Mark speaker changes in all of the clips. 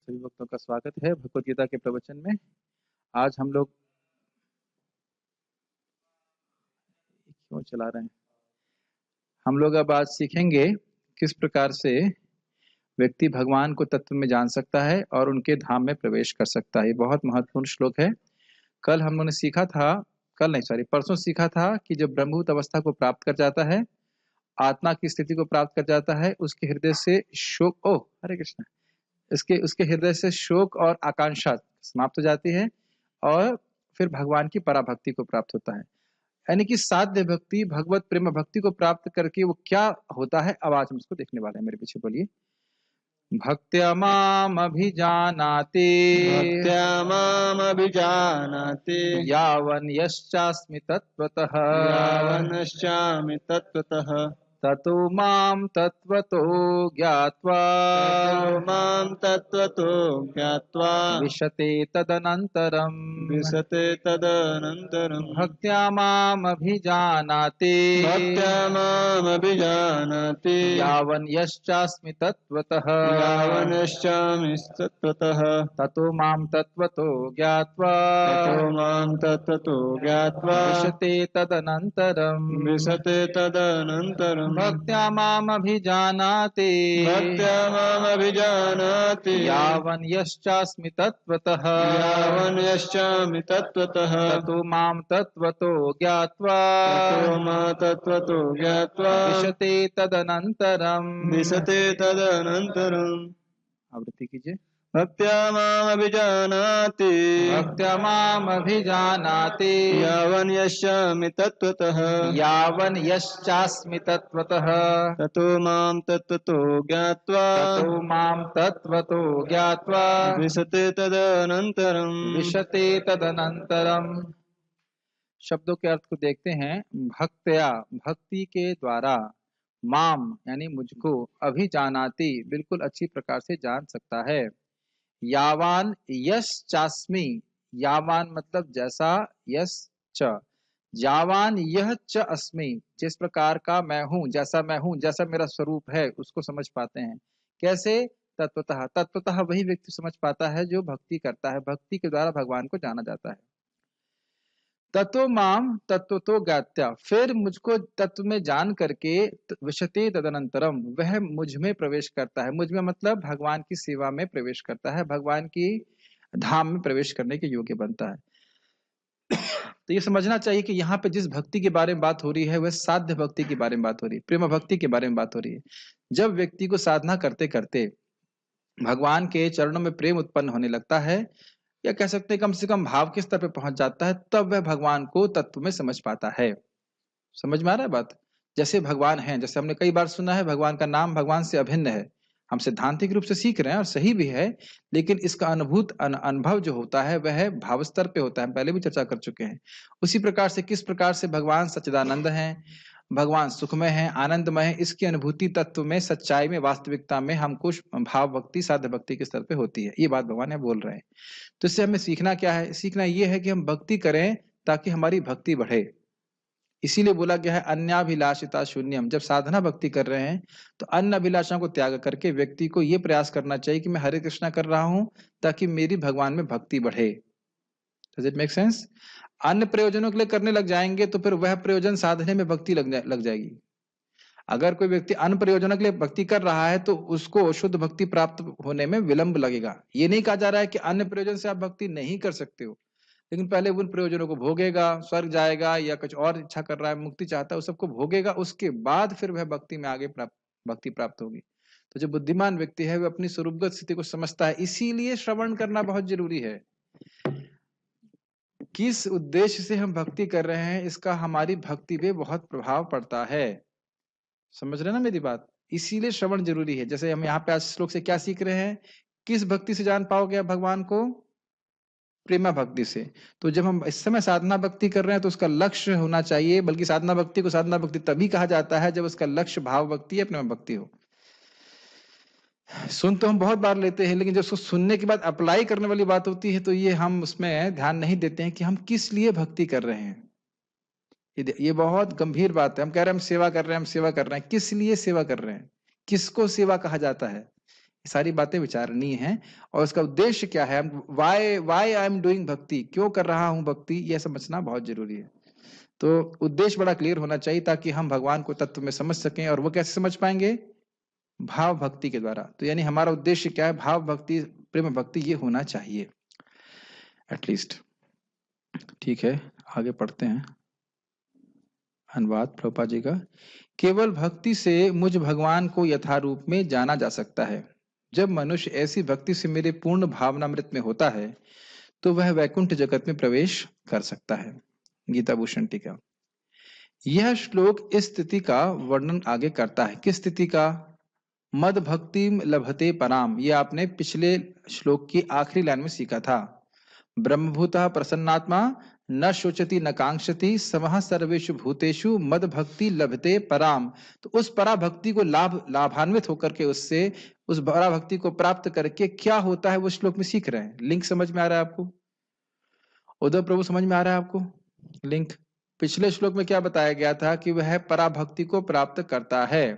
Speaker 1: सभी भक्तों का स्वागत है भगवद गीता के प्रवचन में। आज हम लोग क्यों चला रहे हैं, हम लोग अब आज सीखेंगे किस प्रकार से व्यक्ति भगवान को तत्व में जान सकता है और उनके धाम में प्रवेश कर सकता है। ये बहुत महत्वपूर्ण श्लोक है। कल हम लोगों ने सीखा था, कल नहीं सॉरी परसों सीखा था कि जब ब्रह्मभूत अवस्था को प्राप्त कर जाता है, आत्मा की स्थिति को प्राप्त कर जाता है, उसके हृदय से शोक हरे कृष्ण इसके उसके हृदय से शोक और आकांक्षा समाप्त हो जाती है और फिर भगवान की पराभक्ति को प्राप्त होता है। यानी कि साध्य भक्ति, भगवत प्रेम भक्ति को प्राप्त करके वो क्या होता है, अब आज हम उसको देखने वाले हैं। मेरे पीछे बोलिए। भक्त्या मामभिजानाति
Speaker 2: भक्त्या मामभिजानाति
Speaker 1: यावन् यश्चास्मि तत्त्वतः
Speaker 2: यावन्नश्चामि तत्त्वतः
Speaker 1: ततो मां तत्त्वतो ज्ञात्वा
Speaker 2: ततो मां तत्त्वतो ज्ञात्वा
Speaker 1: विशते तदनन्तरम्
Speaker 2: विशते तदनन्तरम्
Speaker 1: भक्त्या मामभिजानाति
Speaker 2: भक्त्या मामभिजानाति
Speaker 1: यावन् यश्चास्मि तत्त्वतः
Speaker 2: यावन्नश्चामि तत्त्वतः
Speaker 1: ततो मां तत्त्वतो ज्ञात्वा
Speaker 2: ततो मां तत्त्वतो ज्ञात्वा
Speaker 1: विशते तदनन्तरम्
Speaker 2: विशते तदनन्तरम्
Speaker 1: भक्त्या मामभिजानाति
Speaker 2: भक्त्या मामभिजानाति
Speaker 1: यावन् यश्चास्मि तत्त्वतः
Speaker 2: यावन् यश्चामि तत्त्वतः
Speaker 1: ततो मां तत्त्वतो ज्ञात्वा
Speaker 2: ततो मां तत्त्वतो ज्ञात्वा
Speaker 1: विशते तदनन्तरम्
Speaker 2: विशते तदनन्तरम्।
Speaker 1: आवृत्ति कीजिए।
Speaker 2: भक्त्या मामभिजानाति
Speaker 1: भक्त्या मामभिजानाति
Speaker 2: यावन् यश्चामि तत्त्वतः
Speaker 1: यावन् यश्चास्मि तत्त्वतः
Speaker 2: ततो मां तत्त्वतो ज्ञात्वा
Speaker 1: ततो मां तत्त्वतो ज्ञात्वा
Speaker 2: विशते तदनन्तरम्
Speaker 1: विशते तदनन्तरम्। शब्दों के अर्थ को देखते हैं। भक्त्या भक्ति के द्वारा, माम यानी मुझको, अभिजानाति बिल्कुल अच्छी प्रकार से जान सकता है। यावान यश चास्मी, यावान मतलब जैसा, यश च, यावान यह च अस्मि, जिस प्रकार का मैं हूं, जैसा मेरा स्वरूप है उसको समझ पाते हैं। कैसे? तत्वतः, तत्वतः वही व्यक्ति समझ पाता है जो भक्ति करता है। भक्ति के द्वारा भगवान को जाना जाता है। तत्व माम तत्वतो ज्ञात्या, फिर मुझको तत्व में जान करके विशते तदनंतरम, वह मुझ में प्रवेश करता है। मुझ में मतलब भगवान की सेवा में प्रवेश करता है, भगवान की धाम में प्रवेश करने के योग्य बनता है। तो ये समझना चाहिए कि यहाँ पे जिस भक्ति के बारे में बात हो रही है वह साध्य भक्ति के बारे में बात हो रही है, प्रेम भक्ति के बारे में बात हो रही है। जब व्यक्ति को साधना करते करते भगवान के चरणों में प्रेम उत्पन्न होने लगता है, या कह सकते हैं कम से कम भाव के स्तर पे पहुंच जाता है, तब वह भगवान को तत्व में समझ पाता है। समझ में आ रहा है बात? जैसे भगवान है, जैसे हमने कई बार सुना है, भगवान का नाम भगवान से अभिन्न है। हम सिद्धांतिक रूप से सीख रहे हैं और सही भी है, लेकिन इसका अनुभव जो होता है वह भाव स्तर पे होता है। हम पहले भी चर्चा कर चुके हैं। उसी प्रकार से किस प्रकार से भगवान सच्चिदानंद है, भगवान सुखमय है, आनंदमय है, इसकी अनुभूति तत्व में, सच्चाई में, वास्तविकता में हमको भाव भक्ति, साध्य भक्ति के स्तर पे होती है। ये बात भगवान है बोल रहे हैं। तो इससे हमें सीखना क्या है? सीखना ये है कि हम भक्ति करें ताकि हमारी भक्ति बढ़े। इसीलिए बोला गया है अन्याभिलाषिता शून्यम। जब साधना भक्ति कर रहे हैं तो अन्य अभिलाषाओं को त्याग करके व्यक्ति को ये प्रयास करना चाहिए कि मैं हरे कृष्णा कर रहा हूं ताकि मेरी भगवान में भक्ति बढ़े। Does it make sense? अन्य प्रयोजनों के लिए करने लग जाएंगे तो फिर वह प्रयोजन साधने में भक्ति लग जाएगी। अगर कोई व्यक्ति अन्य प्रयोजनों के लिए भक्ति कर रहा है तो उसको शुद्ध भक्ति प्राप्त होने में विलंब लगेगा। ये नहीं कहा जा रहा है कि अन्य प्रयोजन से आप भक्ति नहीं कर सकते हो, लेकिन पहले उन प्रयोजनों को भोगेगा, स्वर्ग जाएगा या कुछ और इच्छा कर रहा है, मुक्ति चाहता है, उस सबको भोगेगा, उसके बाद फिर वह भक्ति में आगे भक्ति प्राप्त होगी। तो जो बुद्धिमान व्यक्ति है वह अपनी स्वरूपगत स्थिति को समझता है। इसीलिए श्रवण करना बहुत जरूरी है। किस उद्देश्य से हम भक्ति कर रहे हैं इसका हमारी भक्ति पे बहुत प्रभाव पड़ता है। समझ रहे ना मेरी बात? इसीलिए श्रवण जरूरी है। जैसे हम यहाँ पे आज श्लोक से क्या सीख रहे हैं? किस भक्ति से जान पाओगे आप भगवान को? प्रेमा भक्ति से। तो जब हम इस समय साधना भक्ति कर रहे हैं तो उसका लक्ष्य होना चाहिए, बल्कि साधना भक्ति को साधना भक्ति तभी कहा जाता है जब उसका लक्ष्य भाव भक्ति या प्रेमा भक्ति हो। सुन तो हम बहुत बार लेते हैं, लेकिन जब उसको सुनने के बाद अप्लाई करने वाली बात होती है तो ये हम उसमें ध्यान नहीं देते हैं कि हम किस लिए भक्ति कर रहे हैं। ये बहुत गंभीर बात है। हम कह रहे हैं हम सेवा कर रहे हैं, हम सेवा कर रहे हैं, किस लिए सेवा कर रहे हैं? किसको सेवा कहा जाता है? ये सारी बातें विचारणीय हैं और उसका उद्देश्य क्या है, why why I am doing bhakti, क्यों कर रहा हूं भक्ति, यह समझना बहुत जरूरी है। तो उद्देश्य बड़ा क्लियर होना चाहिए ताकि हम भगवान को तत्व में समझ सकें। और वो कैसे समझ पाएंगे? भाव भक्ति के द्वारा। तो यानी हमारा उद्देश्य क्या है? भाव भक्ति, प्रेम भक्ति, ये होना चाहिए एटलीस्ट। ठीक है, आगे पढ़ते हैं। अनुवाद प्रभुपाद जी का। केवल भक्ति से मुझ भगवान को यथारूप में जाना जा सकता है। जब मनुष्य ऐसी भक्ति से मेरे पूर्ण भावनामृत में होता है तो वह वैकुंठ जगत में प्रवेश कर सकता है। गीता भूषण टीका। यह श्लोक इस स्थिति का वर्णन आगे करता है। किस स्थिति का? मद भक्ति लभते पराम, ये आपने पिछले श्लोक की आखिरी लाइन में सीखा था। ब्रह्मभूतः प्रसन्नात्मा न शोचति न कांक्षति समः सर्वेषु भूतेषु मद भक्ति लभते पराम। तो उस परा भक्ति को लाभान्वित होकर के, उससे उस परा भक्ति को प्राप्त करके क्या होता है वो श्लोक में सीख रहे हैं। लिंक समझ में आ रहा है आपको? उद्धव प्रभु समझ में आ रहा है आपको लिंक? पिछले श्लोक में क्या बताया गया था कि वह परा भक्ति को प्राप्त करता है,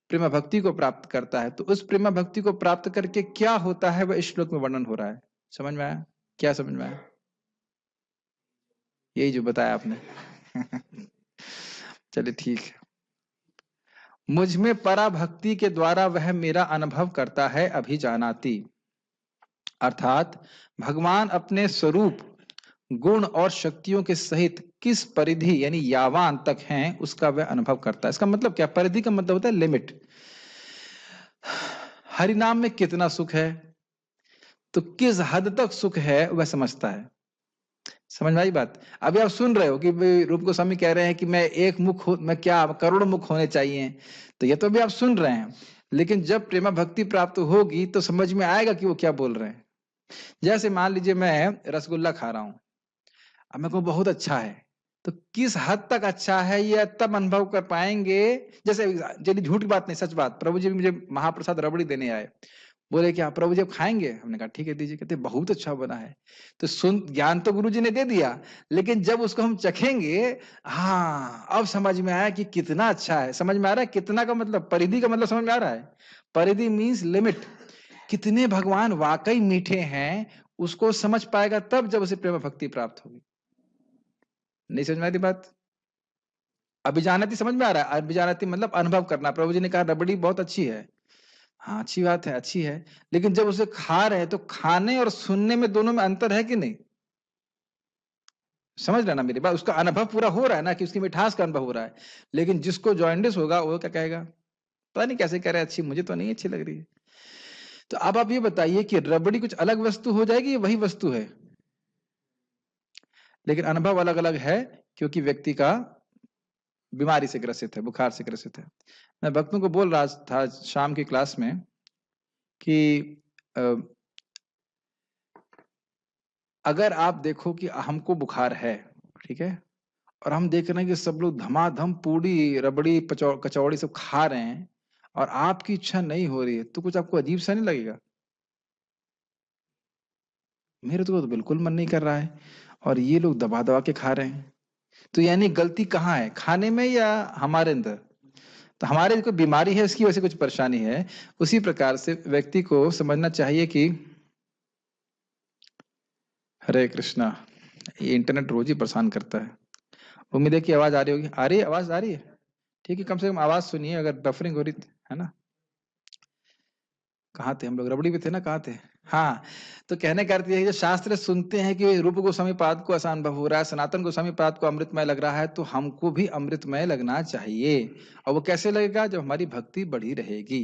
Speaker 1: प्रेम भक्ति को प्राप्त करता है। तो उस प्रेम भक्ति को प्राप्त करके क्या होता है वह इस श्लोक में वर्णन हो रहा है। समझ में आया? क्या समझ में आया? यही जो बताया आपने। चलिए ठीक है। मुझ में पराभक्ति के द्वारा वह मेरा अनुभव करता है अभिजानाति, अर्थात भगवान अपने स्वरूप, गुण और शक्तियों के सहित किस परिधि यानी यावान तक हैं उसका वह अनुभव करता है। इसका मतलब क्या? परिधि का मतलब होता है लिमिट। हरिनाम में कितना सुख है, तो किस हद तक सुख है वह समझता है। समझ में आई बात? अभी आप सुन रहे हो कि रूप गोस्वामी कह रहे हैं कि मैं एक मुख मैं क्या करोड़ मुख होने चाहिए, तो ये तो अभी आप सुन रहे हैं। लेकिन जब प्रेमा भक्ति प्राप्त होगी तो समझ में आएगा कि वो क्या बोल रहे हैं। जैसे मान लीजिए मैं रसगुल्ला खा रहा हूं, अब मेरे को बहुत अच्छा है, तो किस हद तक अच्छा है ये तब अनुभव कर पाएंगे। जैसे चलिए झूठ की बात नहीं, सच बात, प्रभु जी मुझे महाप्रसाद रबड़ी देने आए, बोले क्या प्रभु जी आप खाएंगे? हमने कहा ठीक है दीजिए। कहते बहुत अच्छा बना है। तो सुन, ज्ञान तो गुरु जी ने दे दिया, लेकिन जब उसको हम चखेंगे, हाँ अब समझ में आया कि कितना अच्छा है। समझ में आ रहा है? कितना का मतलब, परिधि का मतलब समझ में आ रहा है? परिधि मीन्स लिमिट। कितने भगवान वाकई मीठे हैं उसको समझ पाएगा तब जब उसे प्रेम भक्ति प्राप्त होगी। नहीं समझ में आती बात? अभिजानती समझ में आ रहा है? अभिजानती मतलब अनुभव करना। प्रभु जी ने कहा रबड़ी बहुत अच्छी है, हाँ अच्छी बात है, अच्छी है, लेकिन जब उसे खा रहे हैं तो खाने और सुनने में दोनों में अंतर है कि नहीं? समझ लेना मेरी बात। उसका अनुभव पूरा हो रहा है ना, कि उसकी मिठास का अनुभव हो रहा है। लेकिन जिसको जॉइंडिस होगा वो क्या कहेगा? पता नहीं कैसे कह रहे अच्छी, मुझे तो नहीं अच्छी लग रही है। तो अब आप ये बताइए कि रबड़ी कुछ अलग वस्तु हो जाएगी या वही वस्तु है? लेकिन अनुभव अलग अलग है, क्योंकि व्यक्ति का बीमारी से ग्रसित है, बुखार से ग्रसित है। मैं भक्तों को बोल रहा था शाम की क्लास में कि अगर आप देखो कि हमको बुखार है, ठीक है, और हम देख रहे हैं कि सब लोग धमाधम पूड़ी रबड़ी कचौड़ी सब खा रहे हैं और आपकी इच्छा नहीं हो रही है, तो कुछ आपको अजीब सा नहीं लगेगा? मेरे तो बिल्कुल मन नहीं कर रहा है और ये लोग दबा दबा के खा रहे हैं। तो यानी गलती कहाँ है, खाने में या हमारे अंदर? तो हमारे कोई बीमारी है, इसकी वजह से कुछ परेशानी है। उसी प्रकार से व्यक्ति को समझना चाहिए कि हरे कृष्णा, ये इंटरनेट रोज ही परेशान करता है। उम्मीद है कि आवाज आ रही होगी। आ रही है? आवाज आ रही है? ठीक है, कम से कम आवाज सुनिए अगर बफरिंग हो रही है ना। कहाँ थे हम लोग? रबड़ी में थे ना, कहाँ थे? हाँ, तो कहने का अर्थ ये है, जो शास्त्र सुनते हैं कि रूप गोस्वामी पाद को ऐसा अनुभव हो रहा है, सनातन गोस्वामी पाद को अमृतमय लग रहा है, तो हमको भी अमृतमय लगना चाहिए। और वो कैसे लगेगा? जब हमारी भक्ति बढ़ी रहेगी।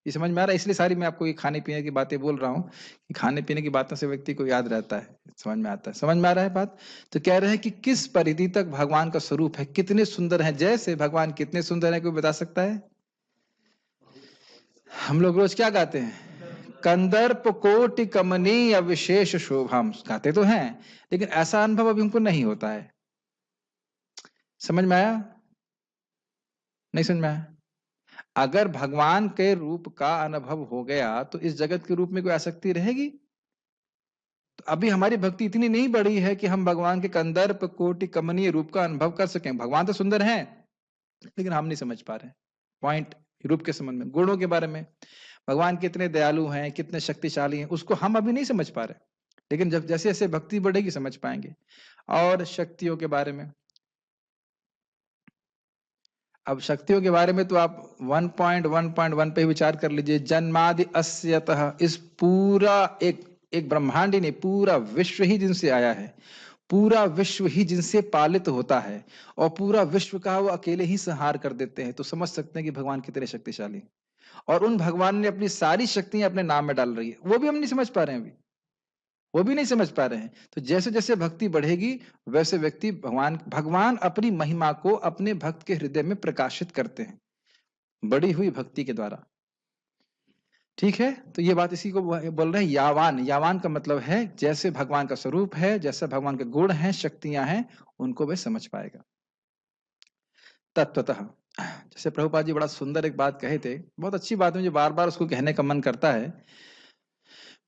Speaker 1: ये समझ में आ रहा है? इसलिए सारी मैं आपको ये खाने पीने की बातें बोल रहा हूँ कि खाने पीने की बातों से व्यक्ति को याद रहता है, समझ में आता है। समझ में आ रहा है बात? तो कह रहे हैं कि किस परिधि तक भगवान का स्वरूप है, कितने सुंदर है। जैसे भगवान कितने सुंदर है, कोई बता सकता है? हम लोग रोज क्या गाते हैं? कंदर्प कोटि कमनीय विशेष शोभम, गाते तो हैं, लेकिन ऐसा अनुभव अभी हमको नहीं होता है। समझ में आया? नहीं समझ में आया? अगर भगवान के रूप का अनुभव हो गया तो इस जगत के रूप में कोई आसक्ति रहेगी? तो अभी हमारी भक्ति इतनी नहीं बढ़ी है कि हम भगवान के कंदर्प कोटि कमनीय रूप का अनुभव कर सकें। भगवान तो सुंदर हैं, लेकिन हम नहीं समझ पा रहे। पॉइंट रूप के संबंध में, गुणों के बारे में। भगवान कितने दयालु हैं, कितने शक्तिशाली हैं, उसको हम अभी नहीं समझ पा रहे, लेकिन जब जैसे जैसे भक्ति बढ़ेगी समझ पाएंगे। और शक्तियों के बारे में, अब शक्तियों के बारे में तो आप 1.1.1 पे ही विचार कर लीजिए। जन्मादि अस्यतः, इस पूरा एक एक ब्रह्मांड ही नहीं, पूरा विश्व ही जिनसे आया है, पूरा विश्व ही जिनसे पालित होता है, और पूरा विश्व का वो अकेले ही संहार कर देते हैं, तो समझ सकते हैं कि भगवान कितने शक्तिशाली हैं। और उन भगवान ने अपनी सारी शक्तियां अपने नाम में डाल रही है, वो भी हम नहीं समझ पा रहे हैं अभी, वो भी नहीं समझ पा रहे हैं। तो जैसे जैसे भक्ति बढ़ेगी वैसे व्यक्ति भगवान भगवान अपनी महिमा को अपने भक्त के हृदय में प्रकाशित करते हैं, बड़ी हुई भक्ति के द्वारा। ठीक है, तो ये बात इसी को बोल रहे हैं यावान। यावान का मतलब है जैसे भगवान का स्वरूप है, जैसे भगवान के गुण हैं, शक्तियां हैं, उनको वह समझ पाएगा तत्वतः। जैसे प्रभुपाद जी बड़ा सुंदर एक बात कहे थे, बहुत अच्छी बात है, मुझे बार बार उसको कहने का मन करता है।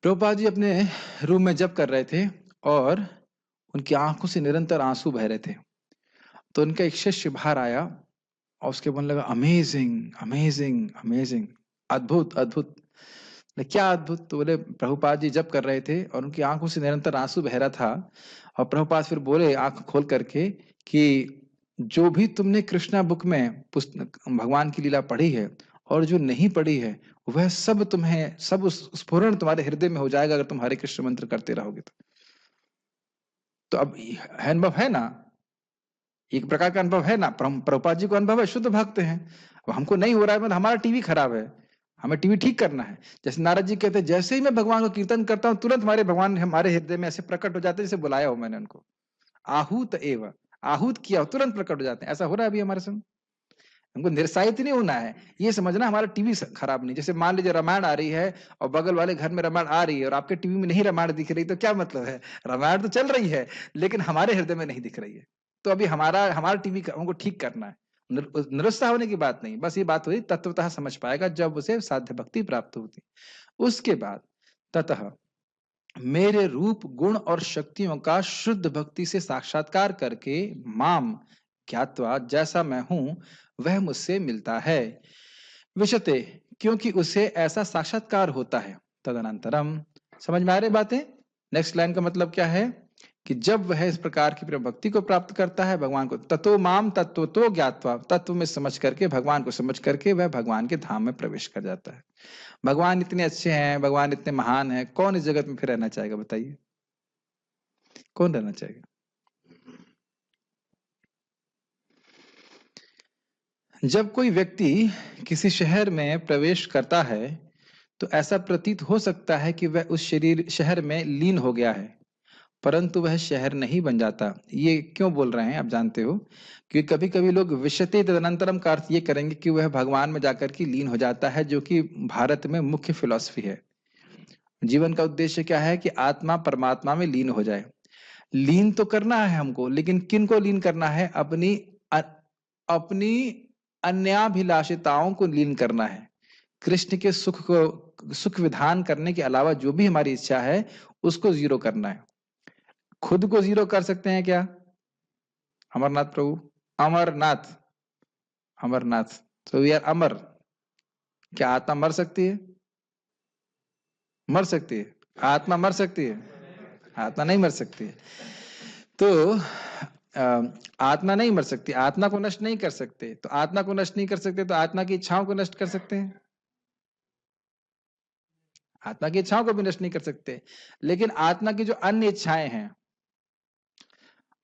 Speaker 1: प्रभुपाद जी अपने रूम में जप कर रहे थे और उनकी आंखों से निरंतर आंसू बह रहे थे। तो उनका एक शिष्य बाहर आया और उसके बोलने लगा, अमेजिंग अमेजिंग अमेजिंग, अद्भुत अद्भुत। क्या अद्भुत? तो बोले प्रभुपाद जी जप कर रहे थे और उनकी आंखों से निरंतर आंसू बह रहा था। और प्रभुपाद फिर बोले आंख खोल करके कि जो भी तुमने कृष्णा बुक में भगवान की लीला पढ़ी है और जो नहीं पढ़ी है, वह सब तुम्हें, सब स्फुरण तुम्हारे हृदय में हो जाएगा अगर तुम हरे कृष्ण मंत्र करते रहोगे तो अब अनुभव है ना, एक प्रकार का अनुभव है ना। प्रभुपाद जी को अनुभव है, शुद्ध भक्त हैं। अब हमको नहीं हो रहा है, मतलब हमारा टीवी खराब है, हमें टीवी ठीक करना है। जैसे नारद जी कहते हैं, जैसे ही मैं भगवान को कीर्तन करता हूँ तुरंत हमारे भगवान हमारे हृदय में ऐसे प्रकट हो जाते हैं जैसे बुलाया हो मैंने उनको। आहूत एवं, आहूत किया हो तुरंत प्रकट हो जाते हैं। ऐसा हो रहा है अभी हमारे संग। हमको निरुत्साहित नहीं होना है, ये समझना हमारा टीवी खराब नहीं। जैसे मान लीजिए रामायण आ रही है और बगल वाले घर में रामायण आ रही है और आपके टीवी में नहीं रामायण दिख रही, तो क्या मतलब है? रामायण तो चल रही है लेकिन हमारे हृदय में नहीं दिख रही है। तो अभी हमारा टीवी हमको ठीक करना है। निरुत्साह होने की बात नहीं, बस ये बात हुई तत्वतः समझ पाएगा जब उसे साध्य भक्ति प्राप्त होती। उसके बाद ततः मेरे रूप गुण और शक्तियों का शुद्ध भक्ति से साक्षात्कार करके माम ज्ञात्वा, जैसा मैं हूं वह मुझसे मिलता है। विशते, क्योंकि उसे ऐसा साक्षात्कार होता है। तदनंतरम, समझ में आ रही बातें? नेक्स्ट लाइन का मतलब क्या है कि जब वह इस प्रकार की प्रेम भक्ति को प्राप्त करता है भगवान को, ततो माम तत्व तो ज्ञात्वा, तत्व में समझ करके, भगवान को समझ करके वह भगवान के धाम में प्रवेश कर जाता है। भगवान इतने अच्छे हैं, भगवान इतने महान हैं, कौन इस जगत में फिर रहना चाहेगा? बताइए, कौन रहना चाहेगा? जब कोई व्यक्ति किसी शहर में प्रवेश करता है तो ऐसा प्रतीत हो सकता है कि वह उस शहर में लीन हो गया है, परंतु वह शहर नहीं बन जाता। ये क्यों बोल रहे हैं आप जानते हो? कि कभी कभी लोग विशते तदनंतरम का अर्थ ये करेंगे कि वह भगवान में जाकर के लीन हो जाता है, जो कि भारत में मुख्य फिलॉसफी है। जीवन का उद्देश्य क्या है? कि आत्मा परमात्मा में लीन हो जाए। लीन तो करना है हमको, लेकिन किन को लीन करना है? अपनी अन्याभिलाषिताओं को लीन करना है। कृष्ण के सुख को, सुख विधान करने के अलावा जो भी हमारी इच्छा है उसको जीरो करना है। खुद को जीरो कर सकते हैं क्या? अमरनाथ प्रभु, अमरनाथ, अमरनाथ, तो वी आर अमर। क्या आत्मा मर सकती है? मर सकती है? आत्मा मर सकती है? आत्मा नहीं मर सकती है। तो आत्मा नहीं मर सकती, आत्मा को नष्ट नहीं कर सकते। तो आत्मा को नष्ट नहीं कर सकते तो आत्मा की इच्छाओं को नष्ट कर सकते हैं? आत्मा की इच्छाओं को भी नष्ट नहीं कर सकते, लेकिन आत्मा की जो अन्य इच्छाएं हैं,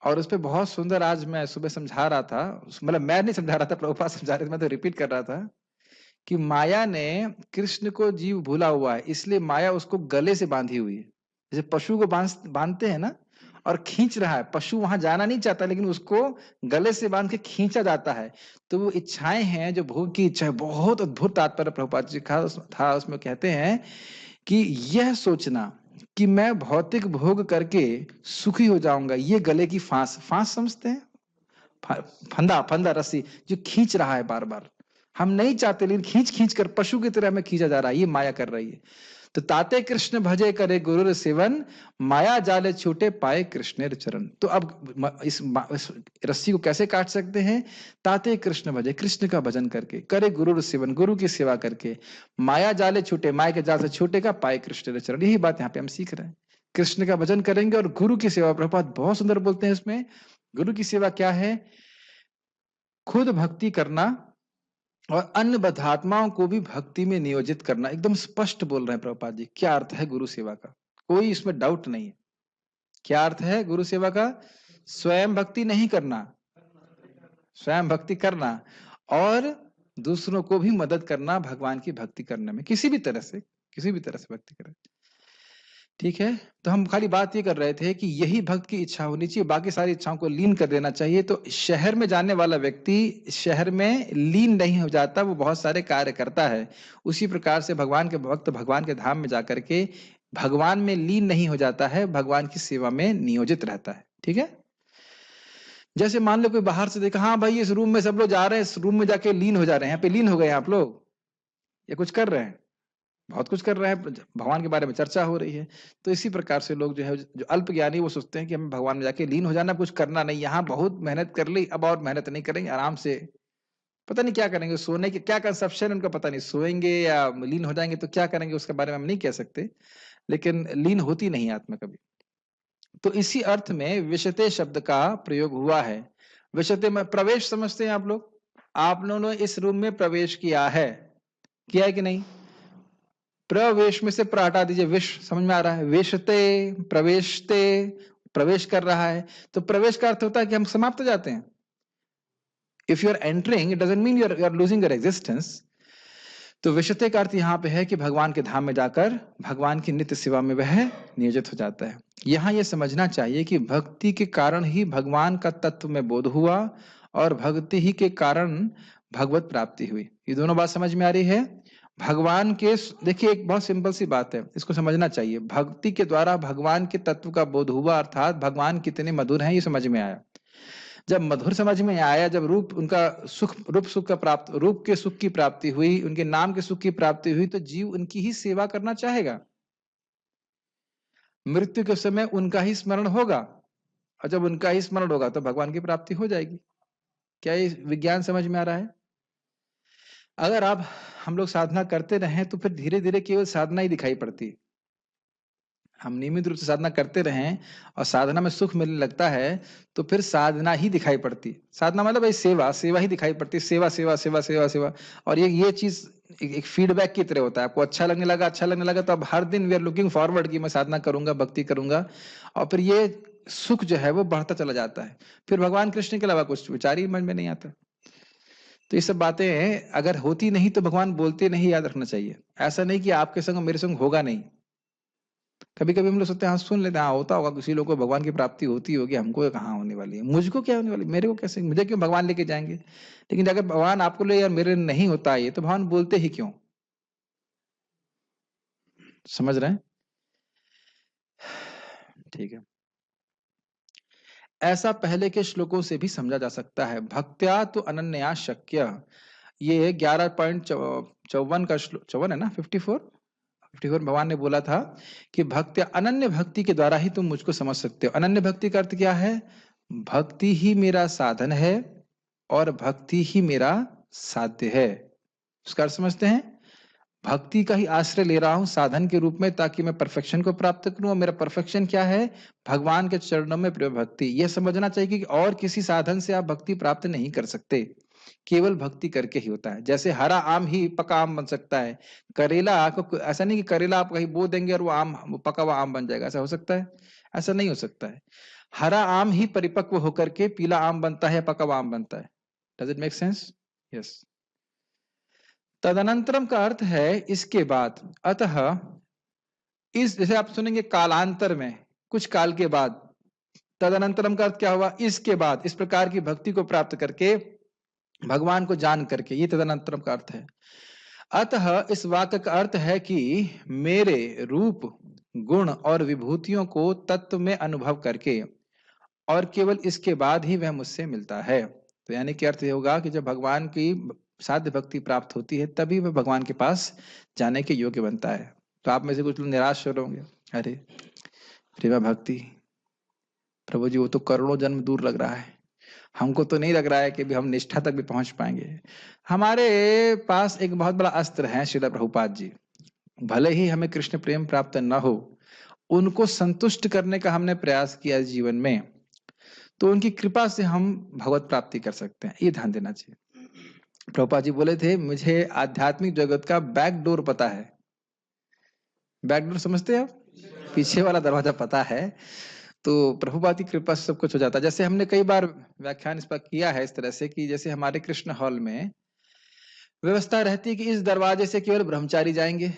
Speaker 1: और उस पर बहुत सुंदर आज मैं सुबह समझा रहा था, मतलब मैं नहीं समझा रहा था, प्रभुपाद समझा रहे थे, मैं तो रिपीट कर रहा था कि माया ने कृष्ण को जीव भूला हुआ है, इसलिए माया उसको गले से बांधी हुई है। जैसे पशु को बांधते हैं ना, और खींच रहा है, पशु वहां जाना नहीं चाहता लेकिन उसको गले से बांध के खींचा जाता है। तो वो इच्छाएं हैं, जो भोग की इच्छा है, बहुत अद्भुत तात्पर्य प्रभुपाद जी का था। उसमें कहते हैं कि यह सोचना कि मैं भौतिक भोग करके सुखी हो जाऊंगा, ये गले की फांस, फांस समझते हैं? फंदा, फंदा, रस्सी जो खींच रहा है बार बार। हम नहीं चाहते लेकिन खींच खींच कर पशु की तरह हमें खींचा जा रहा है, ये माया कर रही है। तो ताते कृष्ण भजे करे गुरुर सेवन, माया जाले छूटे पाए कृष्णेर चरण। तो अब इस रस्सी को कैसे काट सकते हैं? ताते कृष्ण भजे, कृष्ण का भजन करके, करे गुरुर सेवन, गुरु की सेवा करके, माया जाले छूटे, माया के जाल से छूटेगा, पाए कृष्णेर चरण। यही बात यहाँ पे हम सीख रहे हैं। कृष्ण का भजन करेंगे और गुरु की सेवा। प्रभुपाद बहुत सुंदर बोलते हैं इसमें, गुरु की सेवा क्या है? खुद भक्ति करना और अन्य बद्धात्माओं को भी भक्ति में नियोजित करना। एकदम स्पष्ट बोल रहे हैं प्रभुपाद जी, क्या अर्थ है गुरु सेवा का, कोई इसमें डाउट नहीं है। क्या अर्थ है गुरु सेवा का? स्वयं भक्ति नहीं करना, स्वयं भक्ति करना और दूसरों को भी मदद करना भगवान की भक्ति करने में, किसी भी तरह से, किसी भी तरह से भक्ति करें। ठीक है, तो हम खाली बात ये कर रहे थे कि यही भक्त की इच्छा होनी चाहिए, बाकी सारी इच्छाओं को लीन कर देना चाहिए। तो शहर में जाने वाला व्यक्ति शहर में लीन नहीं हो जाता, वो बहुत सारे कार्य करता है। उसी प्रकार से भगवान के भक्त भगवान के धाम में जाकर के भगवान में लीन नहीं हो जाता है, भगवान की सेवा में नियोजित रहता है। ठीक है, जैसे मान लो कोई बाहर से देखा, हाँ भाई इस रूम में सब लोग जा रहे हैं, इस रूम में जाके लीन हो जा रहे हैं, यहाँ पे लीन हो गए आप लोग, ये कुछ कर रहे हैं, बहुत कुछ कर रहे हैं, भगवान के बारे में चर्चा हो रही है। तो इसी प्रकार से लोग जो है, जो अल्प ज्ञानी, वो सोचते हैं कि हमें भगवान में जाके लीन हो जाना, कुछ करना नहीं, यहाँ बहुत मेहनत कर ली, अब और मेहनत नहीं करेंगे, आराम से पता नहीं क्या करेंगे, सोने के क्या कंसेप्शन उनका पता नहीं, सोएंगे या लीन हो जाएंगे तो क्या करेंगे, उसके बारे में हम नहीं कह सकते, लेकिन लीन होती नहीं आत्मा कभी। तो इसी अर्थ में विशते शब्द का प्रयोग हुआ है। विशते में प्रवेश समझते हैं आप लोग, आप लोगों ने इस रूम में प्रवेश किया है कि नहीं? प्रवेश में से प्र हटा दीजिए, विश समझ में आ रहा है, विशते, प्रवेशते, प्रवेश कर रहा है। तो प्रवेश का अर्थ होता है कि हम समाप्त हो जाते हैं। If you are entering, it doesn't mean you are losing your existence. तो विशते का अर्थ यहाँ पे है कि भगवान के धाम में जाकर भगवान की नित्य सेवा में वह नियोजित हो जाता है। यहाँ यह समझना चाहिए कि भक्ति के कारण ही भगवान का तत्व में बोध हुआ और भक्ति ही के कारण भगवत प्राप्ति हुई। ये दोनों बात समझ में आ रही है? भगवान के, देखिए एक बहुत सिंपल सी बात है, इसको समझना चाहिए। भक्ति के द्वारा भगवान के तत्व का बोध हुआ, अर्थात भगवान कितने मधुर हैं ये समझ में आया। जब मधुर समझ में आया, जब रूप उनका सुख, रूप सुख का प्राप्त, रूप के सुख की प्राप्ति हुई, उनके नाम के सुख की प्राप्ति हुई, तो जीव उनकी ही सेवा करना चाहेगा। मृत्यु के समय उनका ही स्मरण होगा, और जब उनका ही स्मरण होगा तो भगवान की प्राप्ति हो जाएगी। क्या ये विज्ञान समझ में आ रहा है? अगर आप हम लोग साधना करते रहें तो फिर धीरे धीरे केवल साधना ही दिखाई पड़ती। हम नियमित रूप से साधना करते रहें और साधना में सुख मिलने लगता है तो फिर साधना ही दिखाई पड़ती। साधना मतलब भाई सेवा, सेवा ही दिखाई पड़ती, सेवा सेवा सेवा सेवा सेवा। और ये चीज एक फीडबैक की तरह होता है, आपको अच्छा लगने लगा, अच्छा लगने लगा, तो अब हर दिन वी आर लुकिंग फॉरवर्ड कि मैं साधना करूंगा, भक्ति करूंगा, और फिर ये सुख जो है वो बढ़ता चला जाता है। फिर भगवान कृष्ण के अलावा कुछ विचार ही मन में नहीं आता। तो ये सब बातें अगर होती नहीं तो भगवान बोलते नहीं, याद रखना चाहिए। ऐसा नहीं कि आपके संग मेरे संग होगा नहीं। कभी कभी हम लोग सोचते हैं, हाँ सुन लेते हैं, हाँ होता होगा, किसी लोग को भगवान की प्राप्ति होती होगी, हमको कहाँ होने वाली है, मुझको क्या होने वाली, मेरे को कैसे, मुझे क्यों भगवान लेके जाएंगे। लेकिन अगर भगवान आपको ले या मेरे नहीं होता ये, तो भगवान बोलते ही क्यों? समझ रहे हैं? ठीक है, ऐसा पहले के श्लोकों से भी समझा जा सकता है। भक्त्या तो अनन्या शक्य, ये 11.54 का 54 है ना, 54 भगवान ने बोला था कि भक्ति, अनन्य भक्ति के द्वारा ही तुम मुझको समझ सकते हो। अनन्य भक्ति का अर्थ क्या है? भक्ति ही मेरा साधन है और भक्ति ही मेरा साध्य है। उसका अर्थ समझते हैं? भक्ति का ही आश्रय ले रहा हूं साधन के रूप में, ताकि मैं परफेक्शन को प्राप्त करूं। और मेरा परफेक्शन क्या है? भगवान के चरणों में प्रिय भक्ति। यह समझना चाहिए कि और किसी साधन से आप भक्ति प्राप्त नहीं कर सकते, केवल भक्ति करके ही होता है। जैसे हरा आम ही पका आम बन सकता है, करेला आपको, ऐसा नहीं कि करेला आप कहीं बो देंगे और वो आम, वो पका हुआ आम बन जाएगा, ऐसा हो सकता है? ऐसा नहीं हो सकता है। हरा आम ही परिपक्व होकर के पीला आम बनता है, पका हुआ आम बनता है। Does it make sense? Yes. तदनंतरम का अर्थ है इसके बाद, अतः इस, जैसे आप सुनेंगे कालांतर में, कुछ काल के बाद। तदनंतरम का अर्थ क्या हुआ? इसके बाद, इस प्रकार की भक्ति को प्राप्त करके, भगवान को जान करके, ये तदनंतरम का अर्थ है। अतः इस वाक्य का अर्थ है कि मेरे रूप, गुण और विभूतियों को तत्व में अनुभव करके, और केवल इसके बाद ही वह मुझसे मिलता है। तो यानी कि अर्थ ये होगा कि जब भगवान की साध्य भक्ति प्राप्त होती है, तभी वह भगवान के पास जाने के योग्य बनता है। तो आप में से कुछ लोग निराश हो रहे होंगे, अरे प्रेमा भक्ति, प्रभु जी वो तो करोड़ों जन्म दूर लग रहा है, हमको तो नहीं लग रहा है कि भी हम निष्ठा तक भी पहुंच पाएंगे। हमारे पास एक बहुत बड़ा अस्त्र है श्रील प्रभुपाद जी। भले ही हमें कृष्ण प्रेम प्राप्त न हो, उनको संतुष्ट करने का हमने प्रयास किया जीवन में, तो उनकी कृपा से हम भगवत प्राप्ति कर सकते हैं, ये ध्यान देना चाहिए। प्रभुपाद जी बोले थे, मुझे आध्यात्मिक जगत का बैक डोर पता है। बैक डोर समझते हैं आप? पीछे वाला दरवाजा पता है। तो प्रभुपाद की कृपा से सब कुछ हो जाता है। जैसे हमने कई बार व्याख्यान इस पर किया है इस तरह से कि जैसे हमारे कृष्ण हॉल में व्यवस्था रहती है कि इस दरवाजे से केवल ब्रह्मचारी जाएंगे,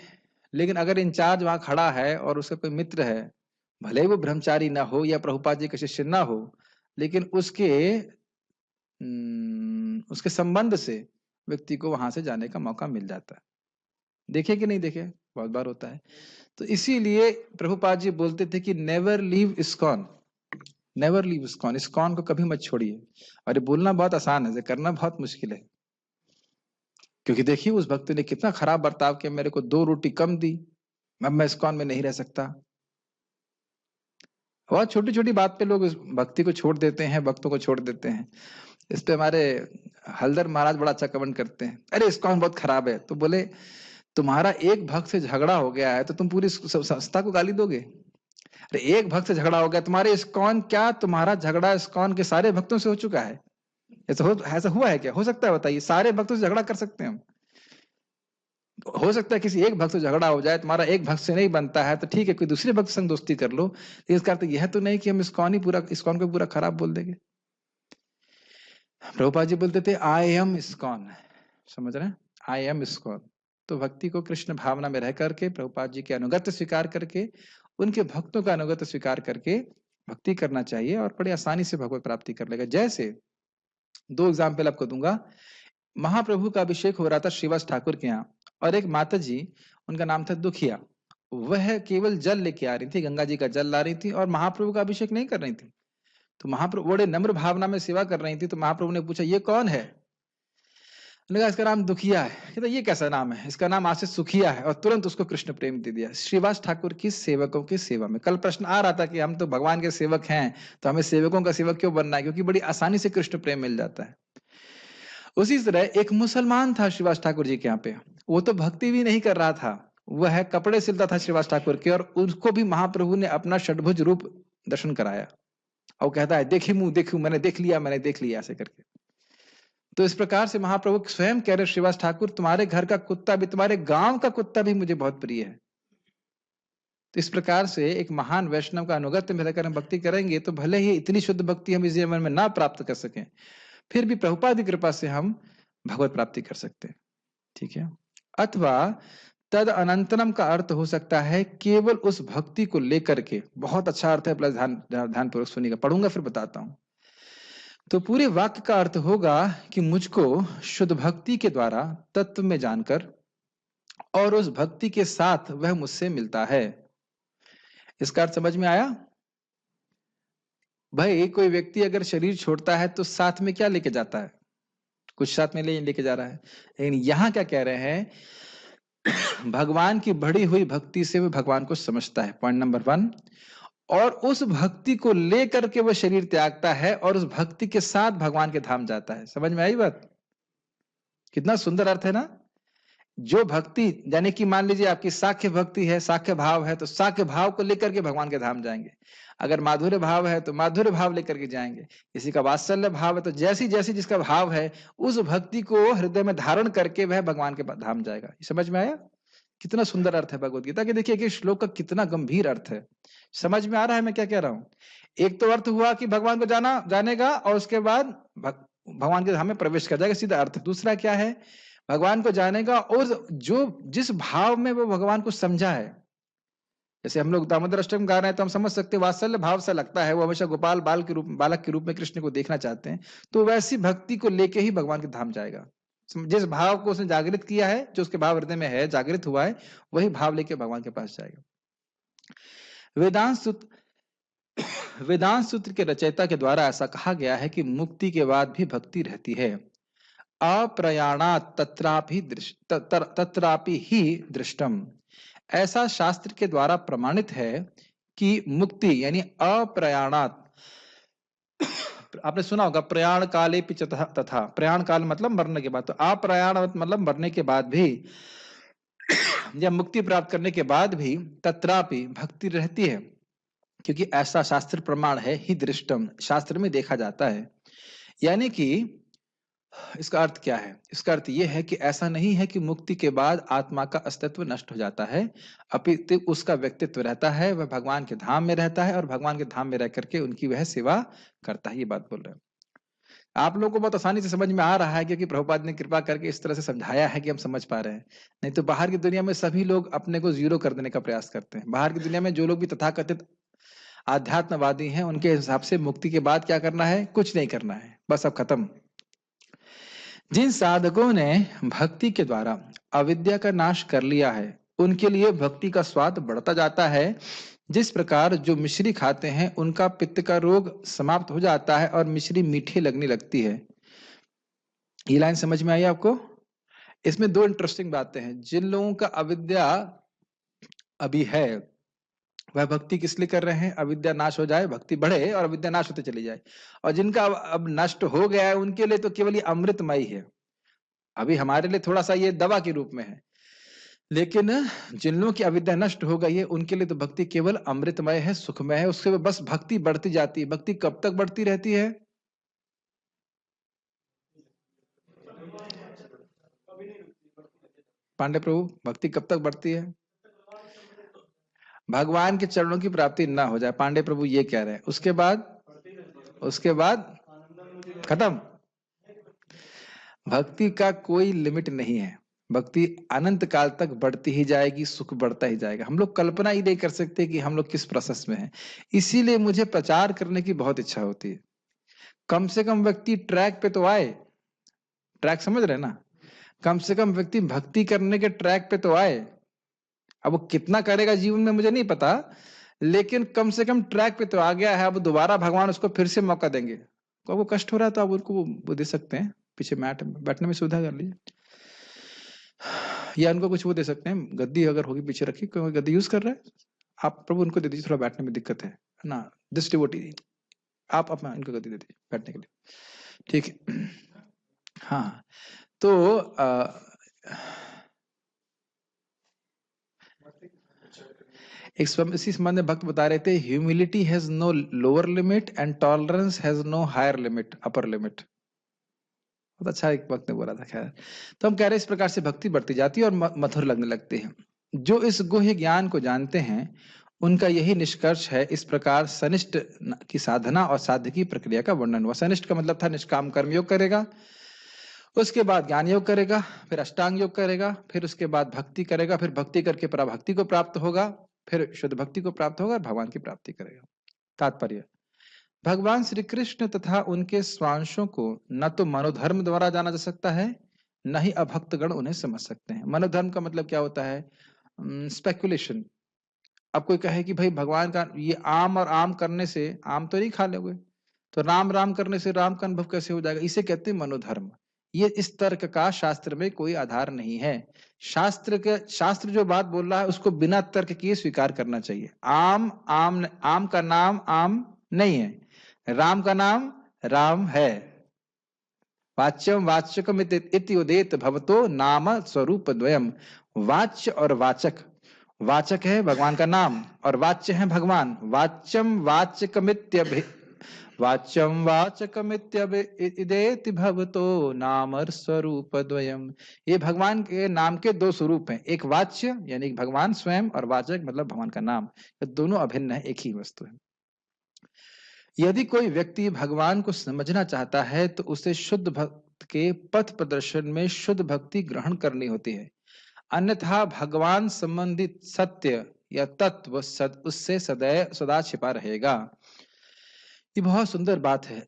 Speaker 1: लेकिन अगर इंचार्ज वहां खड़ा है और उसका कोई मित्र है, भले ही वो ब्रह्मचारी ना हो या प्रभुपाद जी का शिष्य ना हो, लेकिन उसके संबंध से व्यक्ति को वहां से जाने का मौका मिल जाता है। देखे कि नहीं देखे? बहुत बार होता है। तो इसीलिए प्रभुपाद जी बोलते थे कि never leave ISKCON, never leave ISKCON, ISKCON को कभी मत छोड़िए। और ये बोलना बहुत आसान है, करना बहुत मुश्किल है, क्योंकि देखिए उस भक्त ने कितना खराब बर्ताव किया, मेरे को 2 रोटी कम दी, अब मैं इस्कॉन में नहीं रह सकता। बहुत छोटी छोटी बात पे लोग इस भक्ति को छोड़ देते हैं, भक्तों को छोड़ देते हैं। इस पे हमारे हल्दर महाराज बड़ा अच्छा कमेंट करते हैं, अरे इस्कॉन बहुत खराब है। तो बोले, तुम्हारा एक भक्त से झगड़ा हो गया है तो तुम पूरी संस्था को गाली दोगे? अरे एक भक्त से झगड़ा हो गया, तुम्हारे इस्कॉन, क्या तुम्हारा झगड़ा इस्कॉन के सारे भक्तों से हो चुका है? ऐसा हुआ है क्या? हो सकता है? बताइए, सारे भक्तों से झगड़ा कर सकते हैं हम? हो सकता है किसी एक भक्त से झगड़ा हो जाए, तुम्हारा एक भक्त से नहीं बनता है तो ठीक है, कोई दूसरे भक्त संग दोस्ती कर लो। इसका अर्थ यह तो नहीं कि हम इस्कॉन को पूरा खराब बोल देंगे। प्रभुपाद जी बोलते थे, आई एम इस्कॉन, समझ रहे हैं? I am ISKCON. तो भक्ति को कृष्ण भावना में रह करके, प्रभुपाद जी के अनुगत्य स्वीकार करके, उनके भक्तों का अनुगत्य स्वीकार करके भक्ति करना चाहिए और बड़ी आसानी से भगवत प्राप्ति कर लेगा। जैसे 2 एग्जाम्पल आपको दूंगा। महाप्रभु का अभिषेक हो रहा था श्रीवास ठाकुर के यहाँ, और एक माता जी, उनका नाम था दुखिया, वह केवल जल लेके आ रही थी, गंगा जी का जल ला रही थी और महाप्रभु का अभिषेक नहीं कर रही थी। तो महाप्रभु बड़े नम्र भावना में सेवा कर रही थी। तो महाप्रभु ने पूछा, ये कौन है? लगा, इसका नाम दुखिया है। कहता, ये कैसा नाम है? इसका नाम आज से सुखिया है। और तुरंत उसको कृष्ण प्रेम दे दिया श्रीवास ठाकुर की सेवकों की सेवा में। कल प्रश्न आ रहा था कि हम तो भगवान के सेवक हैं, तो हमें सेवकों का सेवक क्यों बनना है? क्योंकि बड़ी आसानी से कृष्ण प्रेम मिल जाता है। उसी तरह एक मुसलमान था श्रीवास ठाकुर जी के यहाँ पे, वो तो भक्ति भी नहीं कर रहा था, वह कपड़े सिलता था श्रीवास ठाकुर के, और उसको भी महाप्रभु ने अपना षड्भुज रूप दर्शन कराया। और कहता है, देखी मुंह देखू, मैंने देख लिया ऐसे करके। तो इस प्रकार से महाप्रभु स्वयं कह रहे, श्रीवास ठाकुर, तुम्हारे घर का कुत्ता भी, तुम्हारे गांव का कुत्ता भी मुझे बहुत प्रिय है। तो इस प्रकार से एक महान वैष्णव का अनुगत्य में रहकर हम भक्ति करेंगे, तो भले ही इतनी शुद्ध भक्ति हम इस जीवन में ना प्राप्त कर सकें, फिर भी प्रभुपाद की कृपा से हम भगवत प्राप्ति कर सकते हैं। ठीक है? अथवा तद अनंतरम का अर्थ हो सकता है केवल उस भक्ति को लेकर के। बहुत अच्छा अर्थ है, प्लस ध्यानपूर्वक सुनिएगा, पढ़ूंगा फिर बताता हूं। तो पूरे वाक्य का अर्थ होगा कि मुझको शुद्ध भक्ति के द्वारा तत्व में जानकर और उस भक्ति के साथ वह मुझसे मिलता है। इसका अर्थ समझ में आया? भाई कोई व्यक्ति अगर शरीर छोड़ता है तो साथ में क्या लेके जाता है? कुछ साथ में लेके जा रहा है। लेकिन यहां क्या कह रहे हैं, भगवान की बढ़ी हुई भक्ति से वह भगवान को समझता है, पॉइंट नंबर 1, और उस भक्ति को लेकर के वह शरीर त्यागता है और उस भक्ति के साथ भगवान के धाम जाता है। समझ में आई बात? कितना सुंदर अर्थ है ना? जो भक्ति, यानी कि मान लीजिए आपकी साख्य भक्ति है, साख्य भाव है, तो साख्य भाव को लेकर के भगवान के धाम जाएंगे। अगर माधुर्य भाव है तो माधुर्य भाव लेकर के जाएंगे। किसी का वात्सल्य भाव है तो जैसी जैसी जिसका भाव है, उस भक्ति को हृदय में धारण करके वह भगवान के धाम जाएगा। समझ में आया? कितना सुंदर अर्थ है भगवत गीता के। देखिए कि श्लोक का कितना गंभीर अर्थ है। समझ में आ रहा है मैं क्या कह रहा हूं? एक तो अर्थ हुआ कि भगवान को जानेगा और उसके बाद भगवान के धाम में प्रवेश कर जाएगा, सीधा अर्थ। दूसरा क्या है? भगवान को जानेगा और जिस भाव में वो भगवान को समझा है, जैसे हम लोग दामोदर अष्टकम गा रहे हैं तो हम समझ सकते हैं वात्सल्य भाव से लगता है, वो हमेशा गोपाल बालक के रूप में कृष्ण को देखना चाहते हैं, तो वैसी भक्ति को लेके ही भगवान के धाम जाएगा। जिस भाव को उसने जागृत किया है, जो उसके भाव हृदय में है, जागृत हुआ है, वही भाव लेके भगवान के पास जाएगा। वेदांत सूत्र के रचयिता के द्वारा ऐसा कहा गया है कि मुक्ति के बाद भी भक्ति रहती है। अप्रयाणात् तत्रापि ही दृष्टम, ऐसा शास्त्र के द्वारा प्रमाणित है कि मुक्ति यानी अप्रयाणात, आपने सुना होगा प्रयाण काले पिचतः तथा, प्रयाण काल मतलब मरने के बाद, तो अप्रयाण मतलब मरने के बाद भी या मुक्ति प्राप्त करने के बाद भी तत्रापि भक्ति रहती है, क्योंकि ऐसा शास्त्र प्रमाण है ही दृष्टम, शास्त्र में देखा जाता है। यानी कि इसका अर्थ क्या है? इसका अर्थ यह है कि ऐसा नहीं है कि मुक्ति के बाद आत्मा का अस्तित्व नष्ट हो जाता है, अपितु उसका व्यक्तित्व रहता है, वह भगवान के धाम में रहता है और भगवान के धाम में रह करके उनकी वह सेवा करता है। ये बात बोल रहे हैं। आप लोगों को बहुत आसानी से समझ में आ रहा है क्योंकि प्रभुपाद ने कृपा करके इस तरह से समझाया है कि हम समझ पा रहे हैं। नहीं तो बाहर की दुनिया में सभी लोग अपने को जीरो कर देने का प्रयास करते हैं। बाहर की दुनिया में जो लोग भी तथाकथित आध्यात्मवादी हैं, उनके हिसाब से मुक्ति के बाद क्या करना है? कुछ नहीं करना है, बस अब खत्म। जिन साधकों ने भक्ति के द्वारा अविद्या का नाश कर लिया है, उनके लिए भक्ति का स्वाद बढ़ता जाता है। जिस प्रकार जो मिश्री खाते हैं उनका पित्त का रोग समाप्त हो जाता है और मिश्री मीठी लगने लगती है। ये लाइन समझ में आई आपको? इसमें दो इंटरेस्टिंग बातें हैं। जिन लोगों का अविद्या अभी है, वह भक्ति किस लिए कर रहे हैं? अविद्या नाश हो जाए, भक्ति बढ़े और अविद्या नाश होते चली जाए। और जिनका अब नष्ट हो गया है, उनके लिए तो केवल ये अमृतमय है। अभी हमारे लिए थोड़ा सा ये दवा के रूप में है, लेकिन जिन लोगों की अविद्या नष्ट हो गई है, उनके लिए तो भक्ति केवल अमृतमय है, सुखमय है। उसके बस भक्ति बढ़ती जाती है। भक्ति कब तक बढ़ती रहती है? पांडे प्रभु, भक्ति कब तक बढ़ती है? भगवान के चरणों की प्राप्ति ना हो जाए, पांडे प्रभु ये कह रहे हैं। उसके बाद खत्म। भक्ति का कोई लिमिट नहीं है। भक्ति अनंत काल तक बढ़ती ही जाएगी, सुख बढ़ता ही जाएगा। हम लोग कल्पना ही नहीं कर सकते कि हम लोग किस प्रोसेस में हैं। इसीलिए मुझे प्रचार करने की बहुत इच्छा होती है। कम से कम व्यक्ति ट्रैक पे तो आए। ट्रैक समझ रहे ना? कम से कम व्यक्ति भक्ति करने के ट्रैक पे तो आए। अब वो कितना करेगा जीवन में मुझे नहीं पता, लेकिन कम से कम ट्रैक पे तो आ गया है। अब दोबारा भगवान उसको फिर से मौका देंगे। तो आपको कष्ट हो रहा है तो आप उनको वो दे सकते हैं, पीछे मैट बैठने में सुविधा कर लीजिए, या उनको कुछ वो दे सकते हैं, गद्दी अगर होगी पीछे रखी, कोई गद्दी यूज कर रहा है, आप प्रभु उनको दे दीजिए, थोड़ा बैठने में दिक्कत है ना, दिस डिवोटी आप अपना इनको गद्दी दे दीजिए बैठने के लिए, ठीक है? हाँ, तो इसी संबंध में भक्त बता रहे थे, humility has no lower limit and tolerance has no higher limit, upper limit. बहुत अच्छा एक भक्त ने बोला था। खैर, तो हम कह रहे हैं इस प्रकार से भक्ति बढ़ती जाती है और मधुर लगने लगती है। जो इस गुह्य ज्ञान को जानते हैं, उनका यही निष्कर्ष है। इस प्रकार सनिष्ठ की साधना और साध्य की प्रक्रिया का वर्णन हुआ। सनिष्ठ का मतलब था निष्काम कर्म योग करेगा, उसके बाद ज्ञान योग करेगा, फिर अष्टांग योग करेगा, फिर उसके बाद भक्ति करेगा, फिर भक्ति करके पराभक्ति को प्राप्त होगा, फिर शुद्ध भक्ति को प्राप्त होगा और भगवान की प्राप्ति करेगा। तात्पर्य, भगवान श्री कृष्ण तथा उनके स्वांशों को न तो मनोधर्म द्वारा जाना जा सकता है, न ही अभक्तगण उन्हें समझ सकते हैं। मनोधर्म का मतलब क्या होता है? स्पेकुलेशन। अब कोई कहे कि भाई भगवान का ये आम और आम करने से आम तो नहीं खा लोगे, तो राम राम करने से राम का अनुभव कैसे हो जाएगा? इसे कहते हैं मनोधर्म। ये इस तर्क का शास्त्र में कोई आधार नहीं है। शास्त्र जो बात बोल रहा है उसको बिना तर्क किए स्वीकार करना चाहिए। आम का नाम आम नहीं है, राम का नाम राम है। वाच्यम वाच्यकम इति उदेत भवतो नाम स्वरूप द्वयम। वाच्य और वाचक, वाचक है भगवान का नाम और वाच्य है भगवान। वाच्यम वाचकमित्यभिदेति भवतो नाम स्वरूप द्वयम। ये भगवान के नाम के दो स्वरूप हैं, एक वाच्य यानी भगवान स्वयं और वाचक मतलब भगवान का नाम। ये दोनों अभिन्न है, एक ही वस्तु है। यदि कोई व्यक्ति भगवान को समझना चाहता है तो उसे शुद्ध भक्त के पथ प्रदर्शन में शुद्ध भक्ति ग्रहण करनी होती है, अन्यथा भगवान संबंधित सत्य या तत्व उससे सदा छिपा रहेगा। ये बहुत सुंदर बात है।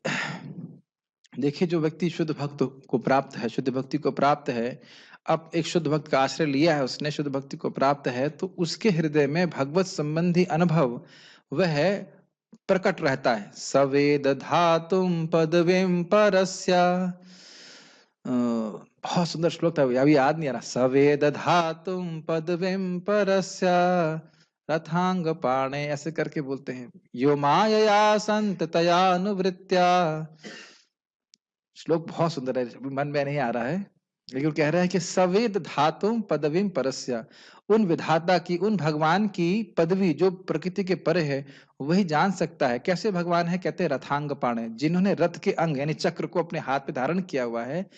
Speaker 1: देखिए, जो व्यक्ति शुद्ध भक्त को प्राप्त है, शुद्ध भक्ति को प्राप्त है, अब एक शुद्ध भक्त का आश्रय लिया है, उसने शुद्ध भक्ति को प्राप्त है, तो उसके हृदय में भगवत संबंधी अनुभव वह प्रकट रहता है। सवेद धातुम पदवीं परस्य बहुत सुंदर श्लोक था, अभी याद नहीं आ रहा। सवेद धातुम पदवीं परस्य रथांग पाणे, ऐसे करके बोलते हैं। यो मायया संततया अनुवृत्त्या, श्लोक बहुत सुंदर है, अभी मन में नहीं आ रहा है, लेकिन वो कह रहे हैं कि सवेद धातुम पदवीं परस्य, उन विधाता की, उन भगवान की पदवी जो प्रकृति के परे है, वही जान सकता है। कैसे भगवान है? कहते हैं रथांग पाणे, जिन्होंने रथ के अंग यानी चक्र को अपने हाथ पे धारण किया हुआ है।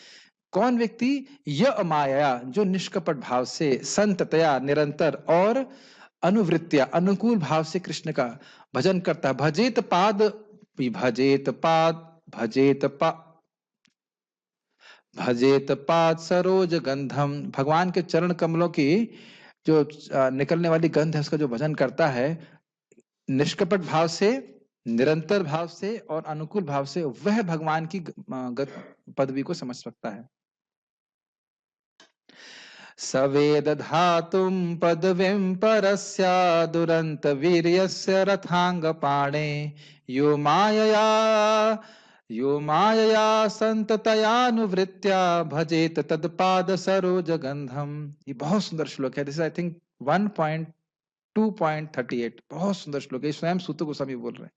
Speaker 1: कौन व्यक्ति? य अमाया, जो निष्कपट भाव से, संततया निरंतर, और अनुवृत्तिया अनुकूल भाव से कृष्ण का भजन करता है। भजेत पाद, भजेत पाद, भजेत पा भजेत पाद सरोज गंधम, भगवान के चरण कमलों की जो निकलने वाली गंध है, उसका जो भजन करता है निष्कपट भाव से, निरंतर भाव से और अनुकूल भाव से, वह भगवान की पदवी को समझ सकता है। सवेद धातुम पदवीं परस्य दुरंत वीर्यस्य रथांग पाणे, यो मायया संततयानुवृत्त्या भजेत तत्पाद सरोज गंधम। ये बहुत सुंदर श्लोक है। दिस आई थिंक 1.2.38, बहुत सुंदर श्लोक है। स्वयं सूत गोस्वामी बोल रहे हैं।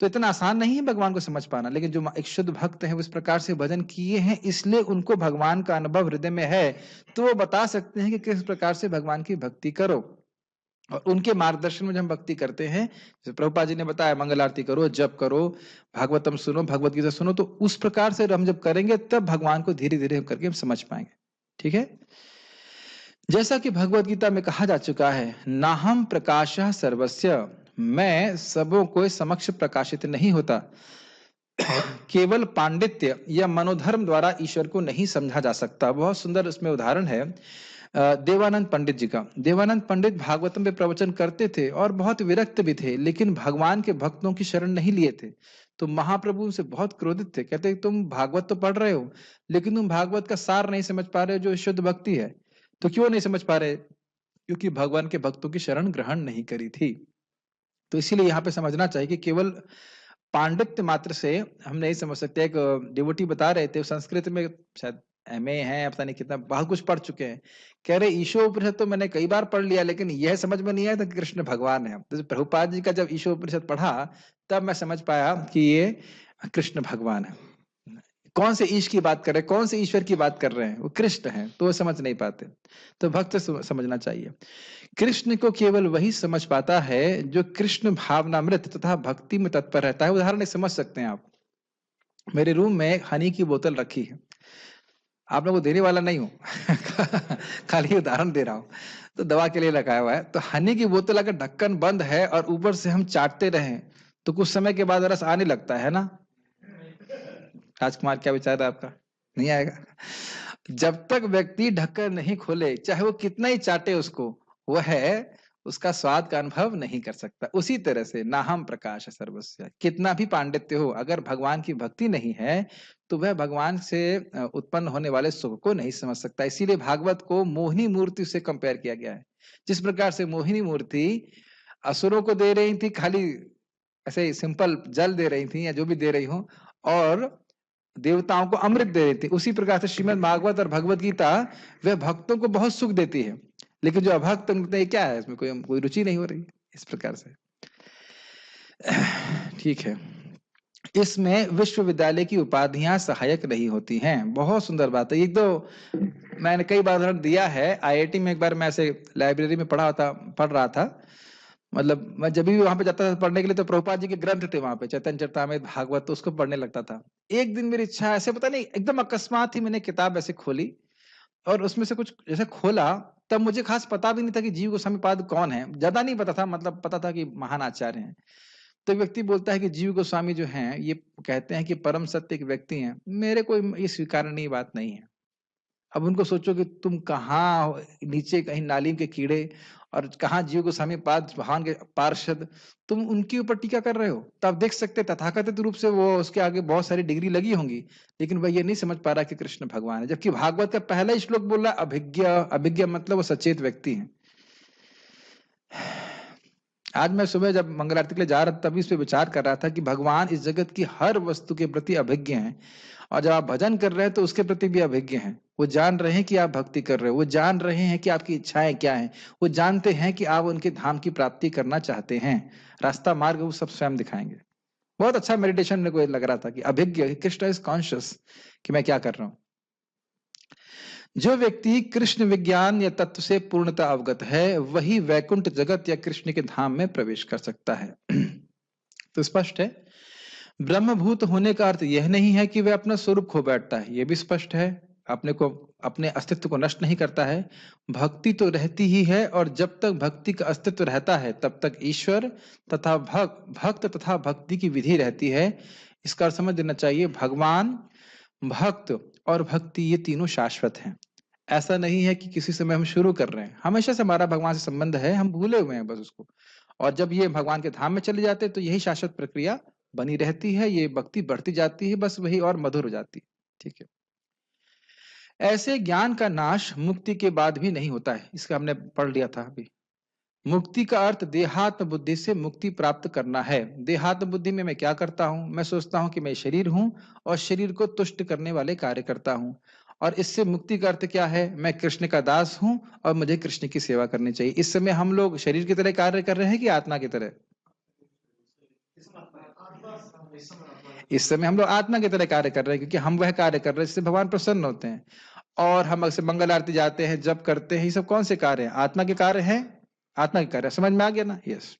Speaker 1: तो इतना आसान नहीं है भगवान को समझ पाना, लेकिन जो एक शुद्ध भक्त है, वो इस प्रकार से भजन किए हैं, इसलिए उनको भगवान का अनुभव हृदय में है, तो वो बता सकते हैं कि किस प्रकार से भगवान की भक्ति करो। और उनके मार्गदर्शन में जब हम भक्ति करते हैं, जैसे प्रभुपाद जी ने बताया, मंगल आरती करो, जप करो, भागवतम सुनो, भगवत गीता सुनो, तो उस प्रकार से हम जब करेंगे तब भगवान को धीरे धीरे करके हम समझ पाएंगे। ठीक है। जैसा कि भगवत गीता में कहा जा चुका है, नाहम प्रकाशः सर्वस्य, मैं सबों को समक्ष प्रकाशित नहीं होता। केवल पांडित्य या मनोधर्म द्वारा ईश्वर को नहीं समझा जा सकता। बहुत सुंदर इसमें उदाहरण है देवानंद पंडित जी का। देवानंद पंडित भागवतम पे प्रवचन करते थे और बहुत विरक्त भी थे, लेकिन भगवान के भक्तों की शरण नहीं लिए थे। तो महाप्रभु उनसे बहुत क्रोधित थे, कहते तुम भागवत तो पढ़ रहे हो, लेकिन तुम भागवत का सार नहीं समझ पा रहे हो, जो शुद्ध भक्ति है। तो क्यों नहीं समझ पा रहे? क्योंकि भगवान के भक्तों की शरण ग्रहण नहीं करी थी। तो इसीलिए यहाँ पे समझना चाहिए कि केवल पांडित्य मात्र से हम नहीं समझ सकते। एक डिवोटी बता रहे थे, संस्कृत में शायद एमए है, पता नहीं कितना, बहुत कुछ पढ़ चुके हैं। कह रहे ईशो उपनिषद तो मैंने कई बार पढ़ लिया, लेकिन यह समझ में नहीं आया था कि कृष्ण भगवान है। तो प्रभुपाद जी का जब ईशो उपनिषद पढ़ा, तब मैं समझ पाया कि ये कृष्ण भगवान है। कौन से ईश की बात कर रहे हैं, कौन से ईश्वर की बात कर रहे हैं? वो कृष्ण है, तो वो समझ नहीं पाते। तो भक्त समझना चाहिए। कृष्ण को केवल वही समझ पाता है जो कृष्ण भावनामृत तथा भक्ति में तत्पर रहता है। उदाहरण समझ सकते हैं आप। मेरे रूम में एक हनी की बोतल रखी है, आप लोगों को देने वाला नहीं हूं खाली उदाहरण दे रहा हूं। तो दवा के लिए लगाया हुआ है। तो हनी की बोतल अगर ढक्कन बंद है और ऊपर से हम चाटते रहें, तो कुछ समय के बाद रस आने लगता है ना? राजकुमार, क्या विचार है आपका? नहीं आएगा। जब तक व्यक्ति ढक्कन नहीं खोले, चाहे वो कितना ही चाटे उसको, वह उसका स्वाद का अनुभव नहीं कर सकता। उसी तरह से नाहम प्रकाश सर्वस्य, कितना भी पांडित्य हो, अगर भगवान की भक्ति नहीं है, तो वह भगवान से उत्पन्न होने वाले सुख को नहीं समझ सकता। इसीलिए भागवत को मोहिनी मूर्ति से कंपेयर किया गया है। जिस प्रकार से मोहिनी मूर्ति असुरों को दे रही थी, खाली ऐसे सिंपल जल दे रही थी या जो भी दे रही हो, और देवताओं को अमृत दे रही थी, उसी प्रकार से श्रीमद् भागवत और भगवत गीता वह भक्तों को बहुत सुख देती है, लेकिन जो अभक्त उनके क्या है, इसमें कोई रुचि नहीं हो रही। इस प्रकार से ठीक है। इसमें विश्वविद्यालय की उपाधियां सहायक नहीं होती हैं। बहुत सुंदर बात है। ये तो मैंने कई बार उदाहरण दिया है। आईआईटी में एक बार मैं ऐसे लाइब्रेरी में पढ़ रहा था। मतलब मैं जब भी वहां पे जाता था पढ़ने के लिए, तो प्रभुपाद जी के ग्रंथ थे वहां पे, चैतन्य चरितामृत, भागवत, तो उसको पढ़ने लगता था। एक दिन मेरी इच्छा ऐसे, पता नहीं एकदम अकस्मात ही मैंने किताब ऐसे खोली और उसमें से कुछ जैसे खोला, तब मुझे खास पता भी नहीं था कि जीव गोस्वामी पाद कौन है। ज्यादा नहीं पता था, मतलब पता था कि महान आचार्य हैं। तो व्यक्ति बोलता है कि जीव गोस्वामी जो हैं, ये कहते हैं कि परम सत्य एक व्यक्ति हैं। मेरे को ये स्वीकारनीय बात नहीं है। अब उनको सोचो कि तुम कहाँ नीचे कहीं नाली के कीड़े, और कहाँ जीव गोस्वामी पाद भगवान के पार्षद, तुम उनके ऊपर टीका कर रहे हो। तो आप देख सकते तथाकथित रूप से वो उसके आगे बहुत सारी डिग्री लगी होंगी, लेकिन वह ये नहीं समझ पा रहा कि कृष्ण भगवान है। जबकि भागवत का पहला ही श्लोक बोल रहा है अभिज्ञ। अभिज्ञ मतलब वो सचेत व्यक्ति है। आज मैं सुबह जब मंगल आरती के लिए जा रहा था, तभी इस पे विचार कर रहा था कि भगवान इस जगत की हर वस्तु के प्रति अभिज्ञ हैं, और जब आप भजन कर रहे हैं तो उसके प्रति भी अभिज्ञ हैं। वो जान रहे हैं कि आप भक्ति कर रहे हो, वो जान रहे हैं कि आपकी इच्छाएं क्या हैं, वो जानते हैं कि आप उनके धाम की प्राप्ति करना चाहते हैं। रास्ता मार्ग वो सब स्वयं दिखाएंगे। बहुत अच्छा मेडिटेशन मेरे को लग रहा था कि अभिज्ञ, कृष्ण इज कॉन्शियस कि मैं क्या कर रहा हूं। जो व्यक्ति कृष्ण विज्ञान या तत्व से पूर्णतः अवगत है वही वैकुंठ जगत या कृष्ण के धाम में प्रवेश कर सकता है। तो स्पष्ट है, ब्रह्मभूत होने का अर्थ यह नहीं है कि वह अपना स्वरूप खो बैठता है, यह भी स्पष्ट है। अपने अस्तित्व को नष्ट नहीं करता है। भक्ति तो रहती ही है, और जब तक भक्ति का अस्तित्व रहता है तब तक ईश्वर तथा भक्त तथा भक्ति की विधि रहती है। इसका अर्थ समझ लेना चाहिए, भगवान, भक्त और भक्ति ये तीनों शाश्वत हैं। ऐसा नहीं है कि किसी समय हम शुरू कर रहे हैं, हमेशा से हमारा भगवान से संबंध है, हम भूले हुए हैं बस उसको। और जब ये भगवान के धाम में चले जाते हैं तो यही शाश्वत प्रक्रिया बनी रहती है, ये भक्ति बढ़ती जाती है, बस वही और मधुर हो जाती है। ठीक है, ऐसे ज्ञान का नाश मुक्ति के बाद भी नहीं होता है, इसका हमने पढ़ लिया था अभी। मुक्ति का अर्थ देहात्म बुद्धि से मुक्ति प्राप्त करना है। देहात्म बुद्धि में मैं क्या करता हूं? मैं सोचता हूं कि मैं शरीर हूं और शरीर को तुष्ट करने वाले कार्य करता हूं, और इससे मुक्ति का अर्थ क्या है? मैं कृष्ण का दास हूं और मुझे कृष्ण की सेवा करनी चाहिए। इस समय हम लोग शरीर की तरह कार्य कर रहे हैं कि आत्मा की तरह? इस समय हम लोग आत्मा की तरह कार्य कर रहे हैं, क्योंकि हम वह कार्य कर रहे हैं जिससे भगवान प्रसन्न होते हैं। और हम अक्सर मंगल आरती जाते हैं, जप करते हैं, ये सब कौन से कार्य हैं? आत्मा के कार्य हैं। आत्मा के कार्य समझ में आ गया ना? यस।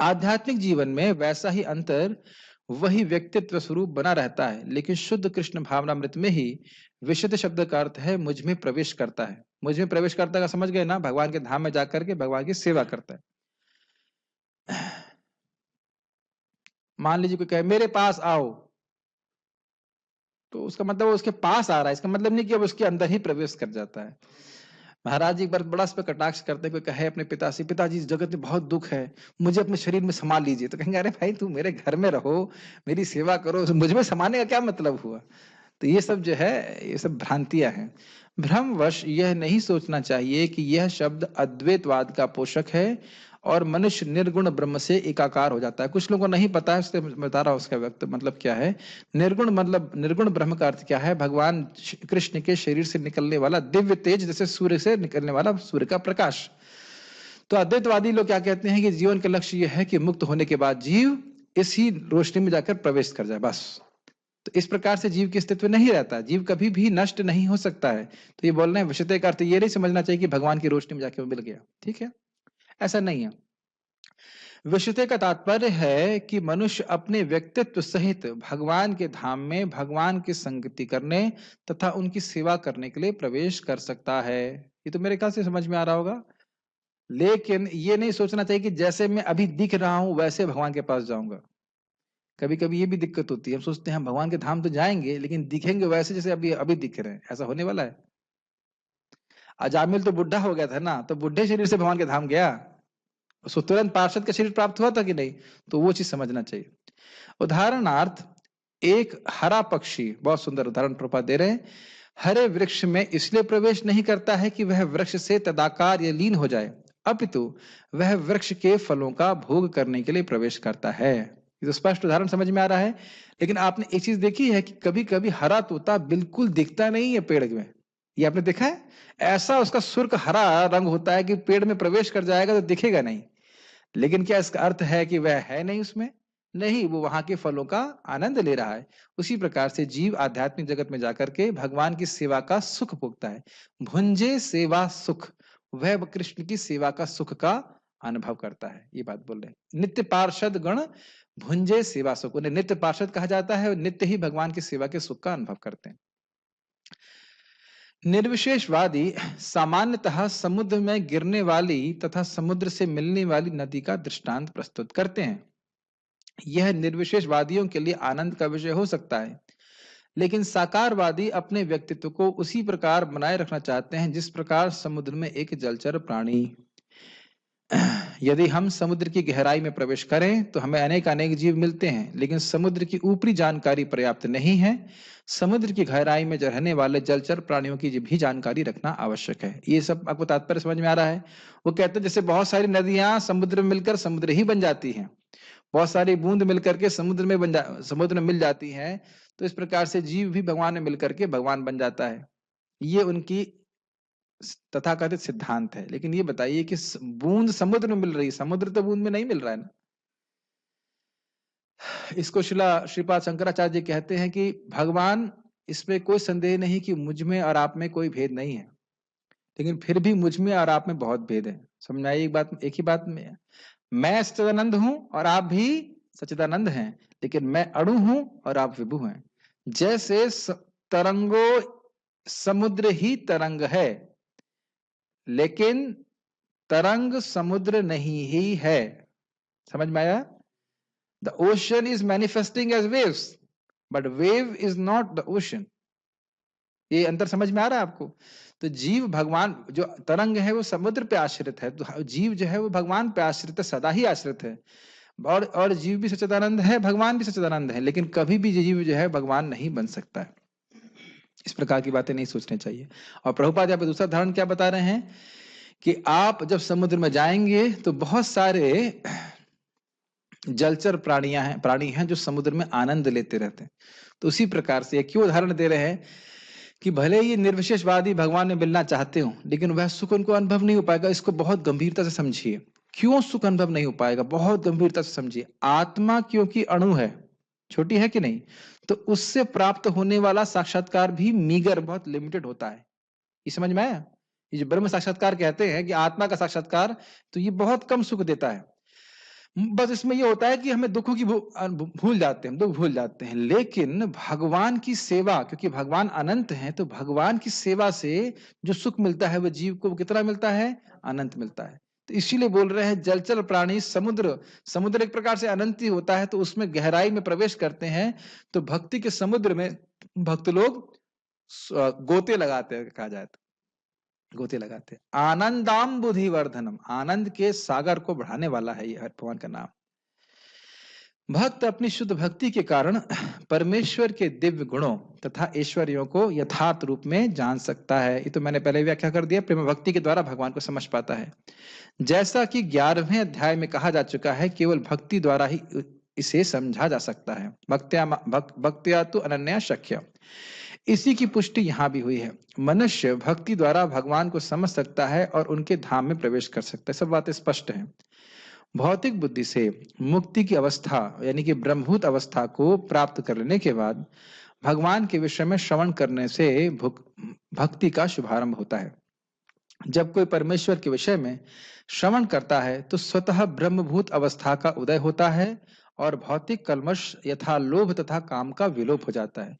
Speaker 1: आध्यात्मिक जीवन में वैसा ही अंतर, वही व्यक्तित्व स्वरूप बना रहता है, लेकिन शुद्ध कृष्ण भावनामृत में ही विशुद्ध शब्द का अर्थ है मुझ में प्रवेश करता है। मुझ में प्रवेश करता का समझ गए ना? भगवान के धाम में जाकर के भगवान की सेवा करता है। मान लीजिए कोई कहे मेरे पास आओ, तो उसका मतलब वो उसके पास आ रहा है, इसका मतलब नहीं कि अब उसके अंदर ही प्रवेश कर जाता है। महाराज जी एक बार बड़ा इस पर कटाक्ष करते हैं, कोई कहे अपने पिता से, पिताजी इस जगत में बहुत दुख है, मुझे अपने शरीर में समा लीजिए। तो कहेंगे अरे भाई तू मेरे घर में रहो, मेरी सेवा करो, मुझ में समाने का क्या मतलब हुआ? तो ये सब जो है, ये सब भ्रांतियां हैं। भ्रमवश यह नहीं सोचना चाहिए कि यह शब्द अद्वैतवाद का पोषक है और मनुष्य निर्गुण ब्रह्म से एकाकार हो जाता है। कुछ लोगों को नहीं पता है, इसलिए बता रहा हूं उसका व्यक्त मतलब क्या है। निर्गुण मतलब, निर्गुण ब्रह्म का अर्थ क्या है? भगवान कृष्ण के शरीर से निकलने वाला दिव्य तेज, जैसे सूर्य से निकलने वाला सूर्य का प्रकाश। तो अद्वैतवादी लोग क्या कहते हैं कि जीवन का लक्ष्य यह है कि मुक्त होने के बाद जीव इसी रोशनी में जाकर प्रवेश कर जाए, बस। तो इस प्रकार से जीव के अस्तित्व नहीं रहता, जीव कभी भी नष्ट नहीं हो सकता है। तो ये बोल रहे हैं विषयते का अर्थ ये नहीं समझना चाहिए कि भगवान की रोशनी में जाके वो मिल गया। ठीक है, ऐसा नहीं है। विशुद्धि का तात्पर्य है कि मनुष्य अपने व्यक्तित्व सहित भगवान के धाम में भगवान की संगति करने तथा उनकी सेवा करने के लिए प्रवेश कर सकता है। ये तो मेरे ख्याल से समझ में आ रहा होगा। लेकिन ये नहीं सोचना चाहिए कि जैसे मैं अभी दिख रहा हूं वैसे भगवान के पास जाऊंगा। कभी कभी ये भी दिक्कत होती है, हम सोचते हैं हम भगवान के धाम तो जाएंगे लेकिन दिखेंगे वैसे जैसे अभी अभी दिख रहे हैं। ऐसा होने वाला है? अजामिल तो बुढ़ा हो गया था ना, तो बुढ़े शरीर से भगवान के धाम गया, उसको तुरंत पार्षद का शरीर प्राप्त हुआ था कि नहीं? तो वो चीज समझना चाहिए। उदाहरणार्थ, एक हरा पक्षी, बहुत सुंदर उदाहरण प्रभुपाद दे रहे हैं, हरे वृक्ष में इसलिए प्रवेश नहीं करता है कि वह वृक्ष से तदाकार या लीन हो जाए, अपितु वह वृक्ष के फलों का भोग करने के लिए प्रवेश करता है। ये तो स्पष्ट उदाहरण समझ में आ रहा है। लेकिन आपने एक चीज देखी है कि कभी कभी हरा तोता बिल्कुल दिखता नहीं है पेड़ में? ये आपने देखा है? ऐसा उसका सुर्ख हरा रंग होता है कि पेड़ में प्रवेश कर जाएगा तो दिखेगा नहीं। लेकिन क्या इसका अर्थ है कि वह है नहीं उसमें? नहीं, वो वहां के फलों का आनंद ले रहा है। उसी प्रकार से जीव आध्यात्मिक जगत में जाकर के भगवान की सेवा का सुख भोगता है। भुंजे सेवा सुख, वह कृष्ण की सेवा का सुख का अनुभव करता है। ये बात बोल रहे हैं। नित्य पार्षद गण भुंजे सेवा सुख, उन्हें नित्य पार्षद कहा जाता है, नित्य ही भगवान की सेवा के सुख का अनुभव करते हैं। निर्विशेषवादी सामान्यतः समुद्र में गिरने वाली तथा समुद्र से मिलने वाली नदी का दृष्टांत प्रस्तुत करते हैं। यह निर्विशेषवादियों के लिए आनंद का विषय हो सकता है, लेकिन साकारवादी अपने व्यक्तित्व को उसी प्रकार बनाए रखना चाहते हैं जिस प्रकार समुद्र में एक जलचर प्राणी। यदि हम समुद्र की गहराई में प्रवेश करें तो हमें अनेक अनेक जीव मिलते हैं, लेकिन समुद्र की ऊपरी जानकारी पर्याप्त नहीं है। समुद्र की गहराई में रहने वाले जलचर प्राणियों की भी जानकारी रखना आवश्यक है। ये सब आपको तात्पर्य समझ में आ रहा है? वो कहते हैं जैसे बहुत सारी नदियां समुद्र में मिलकर समुद्र ही बन जाती हैं, बहुत सारी बूंद मिलकर के समुद्र में मिल जाती हैं, तो इस प्रकार से जीव भी भगवान में मिलकर के भगवान बन जाता है। ये उनकी तथाकथित सिद्धांत है। लेकिन ये बताइए कि बूंद समुद्र में मिल रही है, समुद्र तो बूंद में नहीं मिल रहा है ना। इसको श्रीपाद शंकराचार्य जी कहते हैं कि भगवान, इसमें कोई संदेह नहीं कि मुझ में और आप में कोई भेद नहीं है, लेकिन फिर भी मुझ में और आप में बहुत भेद है। समझ में आई एक बात, एक ही बात में मैं सच्चिदानंद हूं और आप भी सच्चिदानंद हैं, लेकिन मैं अणु हूं और आप विभु हैं। जैसे तरंगो समुद्र ही तरंग है, लेकिन तरंग समुद्र नहीं ही है। समझ में आया? The ocean is manifesting as waves, but wave is not the ocean. ये अंतर समझ में आ रहा है आपको? तो जीव भगवान, जो तरंग है वो समुद्र पे आश्रित है, तो जीव जो है वो भगवान पे आश्रित है, सदा ही आश्रित है। और जीव भी सच्चिदानंद है, भगवान भी सच्चिदानंद है, लेकिन कभी भी जीव जो है भगवान नहीं बन सकता है। इस प्रकार की बातें नहीं सोचनी चाहिए। और प्रभुपाद यहाँ पे दूसरा उदाहरण क्या बता रहे हैं कि आप जब समुद्र में जाएंगे तो बहुत सारे जलचर प्राणी हैं जो समुद्र में आनंद लेते रहते हैं। तो उसी प्रकार से क्यों उदाहरण दे रहे हैं कि भले ही निर्विशेषवादी भगवान में मिलना चाहते हो, लेकिन वह सुख उनको अनुभव नहीं हो पाएगा। इसको बहुत गंभीरता से समझिए। क्यों सुख अनुभव नहीं हो पाएगा, बहुत गंभीरता से समझिए। आत्मा क्योंकि अणु है, छोटी है कि नहीं, तो उससे प्राप्त होने वाला साक्षात्कार भी मीगर, बहुत लिमिटेड होता है। ये समझ में आया? ये जो ब्रह्म साक्षात्कार कहते हैं कि आत्मा का साक्षात्कार, तो ये बहुत कम सुख देता है। बस इसमें ये होता है कि हमें दुखों की भूल जाते हैं, दुख भूल जाते हैं। लेकिन भगवान की सेवा, क्योंकि भगवान अनंत है, तो भगवान की सेवा से जो सुख मिलता है वह जीव को कितना मिलता है? अनंत मिलता है। तो इसीलिए बोल रहे हैं जलचर प्राणी, समुद्र एक प्रकार से अनंत ही होता है, तो उसमें गहराई में प्रवेश करते हैं। तो भक्ति के समुद्र में भक्त लोग गोते लगाते हैं, कहा जाए तो गोते लगाते हैं। आनंदाम बुद्धि वर्धनम, आनंद के सागर को बढ़ाने वाला है ये भगवान का नाम। भक्त अपनी शुद्ध भक्ति के कारण परमेश्वर के दिव्य गुणों तथा ऐश्वर्यों को यथार्थ रूप में जान सकता है। ये तो मैंने पहले व्याख्या कर दिया, प्रेम भक्ति के द्वारा भगवान को समझ पाता है। जैसा कि 11वें अध्याय में कहा जा चुका है, केवल भक्ति द्वारा ही इसे समझा जा सकता है। भक्त्या तो अनन्या शक्य। इसी की पुष्टि यहाँ भी हुई है। मनुष्य भक्ति द्वारा भगवान को समझ सकता है और उनके धाम में प्रवेश कर सकता है। सब बातें स्पष्ट हैं। भौतिक बुद्धि से मुक्ति की अवस्था यानी कि ब्रह्मभूत अवस्था को प्राप्त कर लेने के बाद भगवान के विषय में श्रवण करने से भक्ति का शुभारंभ होता है। जब कोई परमेश्वर के विषय में श्रवण करता है तो स्वतः ब्रह्मभूत अवस्था का उदय होता है और भौतिक कल्मश यथा लोभ तथा काम का विलोप हो जाता है।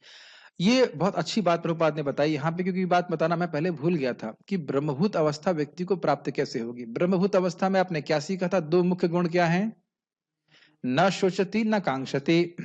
Speaker 1: ये बहुत अच्छी बात प्रभुपाद ने बताई यहाँ पे, क्योंकि बात बताना मैं पहले भूल गया था कि ब्रह्मभूत अवस्था व्यक्ति को प्राप्त कैसे होगी। ब्रह्मभूत अवस्था में आपने क्या सीखा था? दो मुख्य गुण क्या हैं? न शोचती न कांक्षती,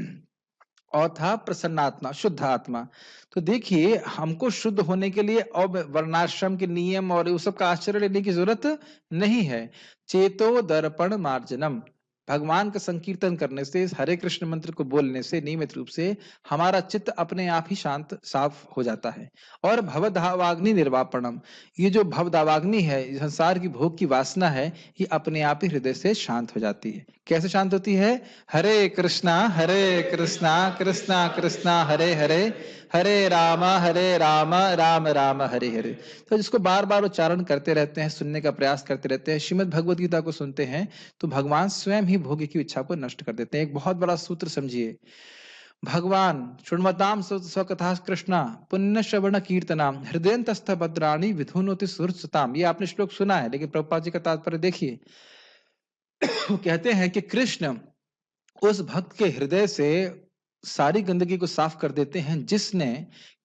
Speaker 1: और था प्रसन्नात्मा, शुद्ध आत्मा। तो देखिए, हमको शुद्ध होने के लिए और वर्णाश्रम के नियम और उस सब का आश्रय लेने की जरूरत नहीं है। चेतो दर्पण मार्जनम, भगवान का संकीर्तन करने से, इस हरे कृष्ण मंत्र को बोलने से नियमित रूप से हमारा चित्त अपने आप ही शांत साफ हो जाता है। और भवदावाग्नि निर्वापणम, ये जो भवदावाग्नि है, संसार की भोग की वासना है, ये अपने आप ही हृदय से शांत हो जाती है। कैसे शांत होती है? हरे कृष्णा कृष्णा कृष्णा हरे हरे, हरे राम राम राम हरे हरे। तो जिसको बार बार उच्चारण करते रहते हैं, सुनने का प्रयास करते रहते हैं, श्रीमद् भगवद गीता को सुनते हैं, तो भगवान स्वयं ही भोग की इच्छा को नष्ट कर देते हैं। एक बहुत बड़ा सूत्र समझिए, भगवान शृण्वताम स्वकथा कृष्णा पुण्य श्रवण कीर्तनाम हृदयंतस्थ भद्राणी विधुनोति सुरसताम। ये आपने श्लोक सुना है, लेकिन प्रभुपाद जी का तात्पर्य देखिए। कहते हैं कि कृष्ण उस भक्त के हृदय से सारी गंदगी को साफ कर देते हैं जिसने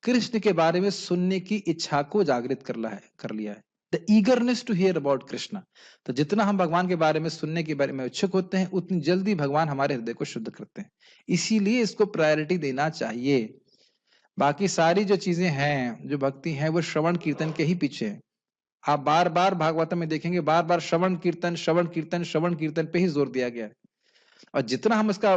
Speaker 1: कृष्ण के बारे में सुनने की इच्छा को जागृत कर लिया है। The eagerness to hear about Krishna. तो जितना हम भगवान के बारे में सुनने के बारे में इच्छुक होते हैं, उतनी जल्दी भगवान हमारे हृदय को शुद्ध करते हैं। इसीलिए इसको प्रायोरिटी देना चाहिए। बाकी सारी जो चीजें हैं, जो भक्ति है, वो श्रवण कीर्तन के ही पीछे है। आप बार बार भागवत में देखेंगे, बार बार श्रवण कीर्तन पे ही जोर दिया गया है। और जितना हम इसका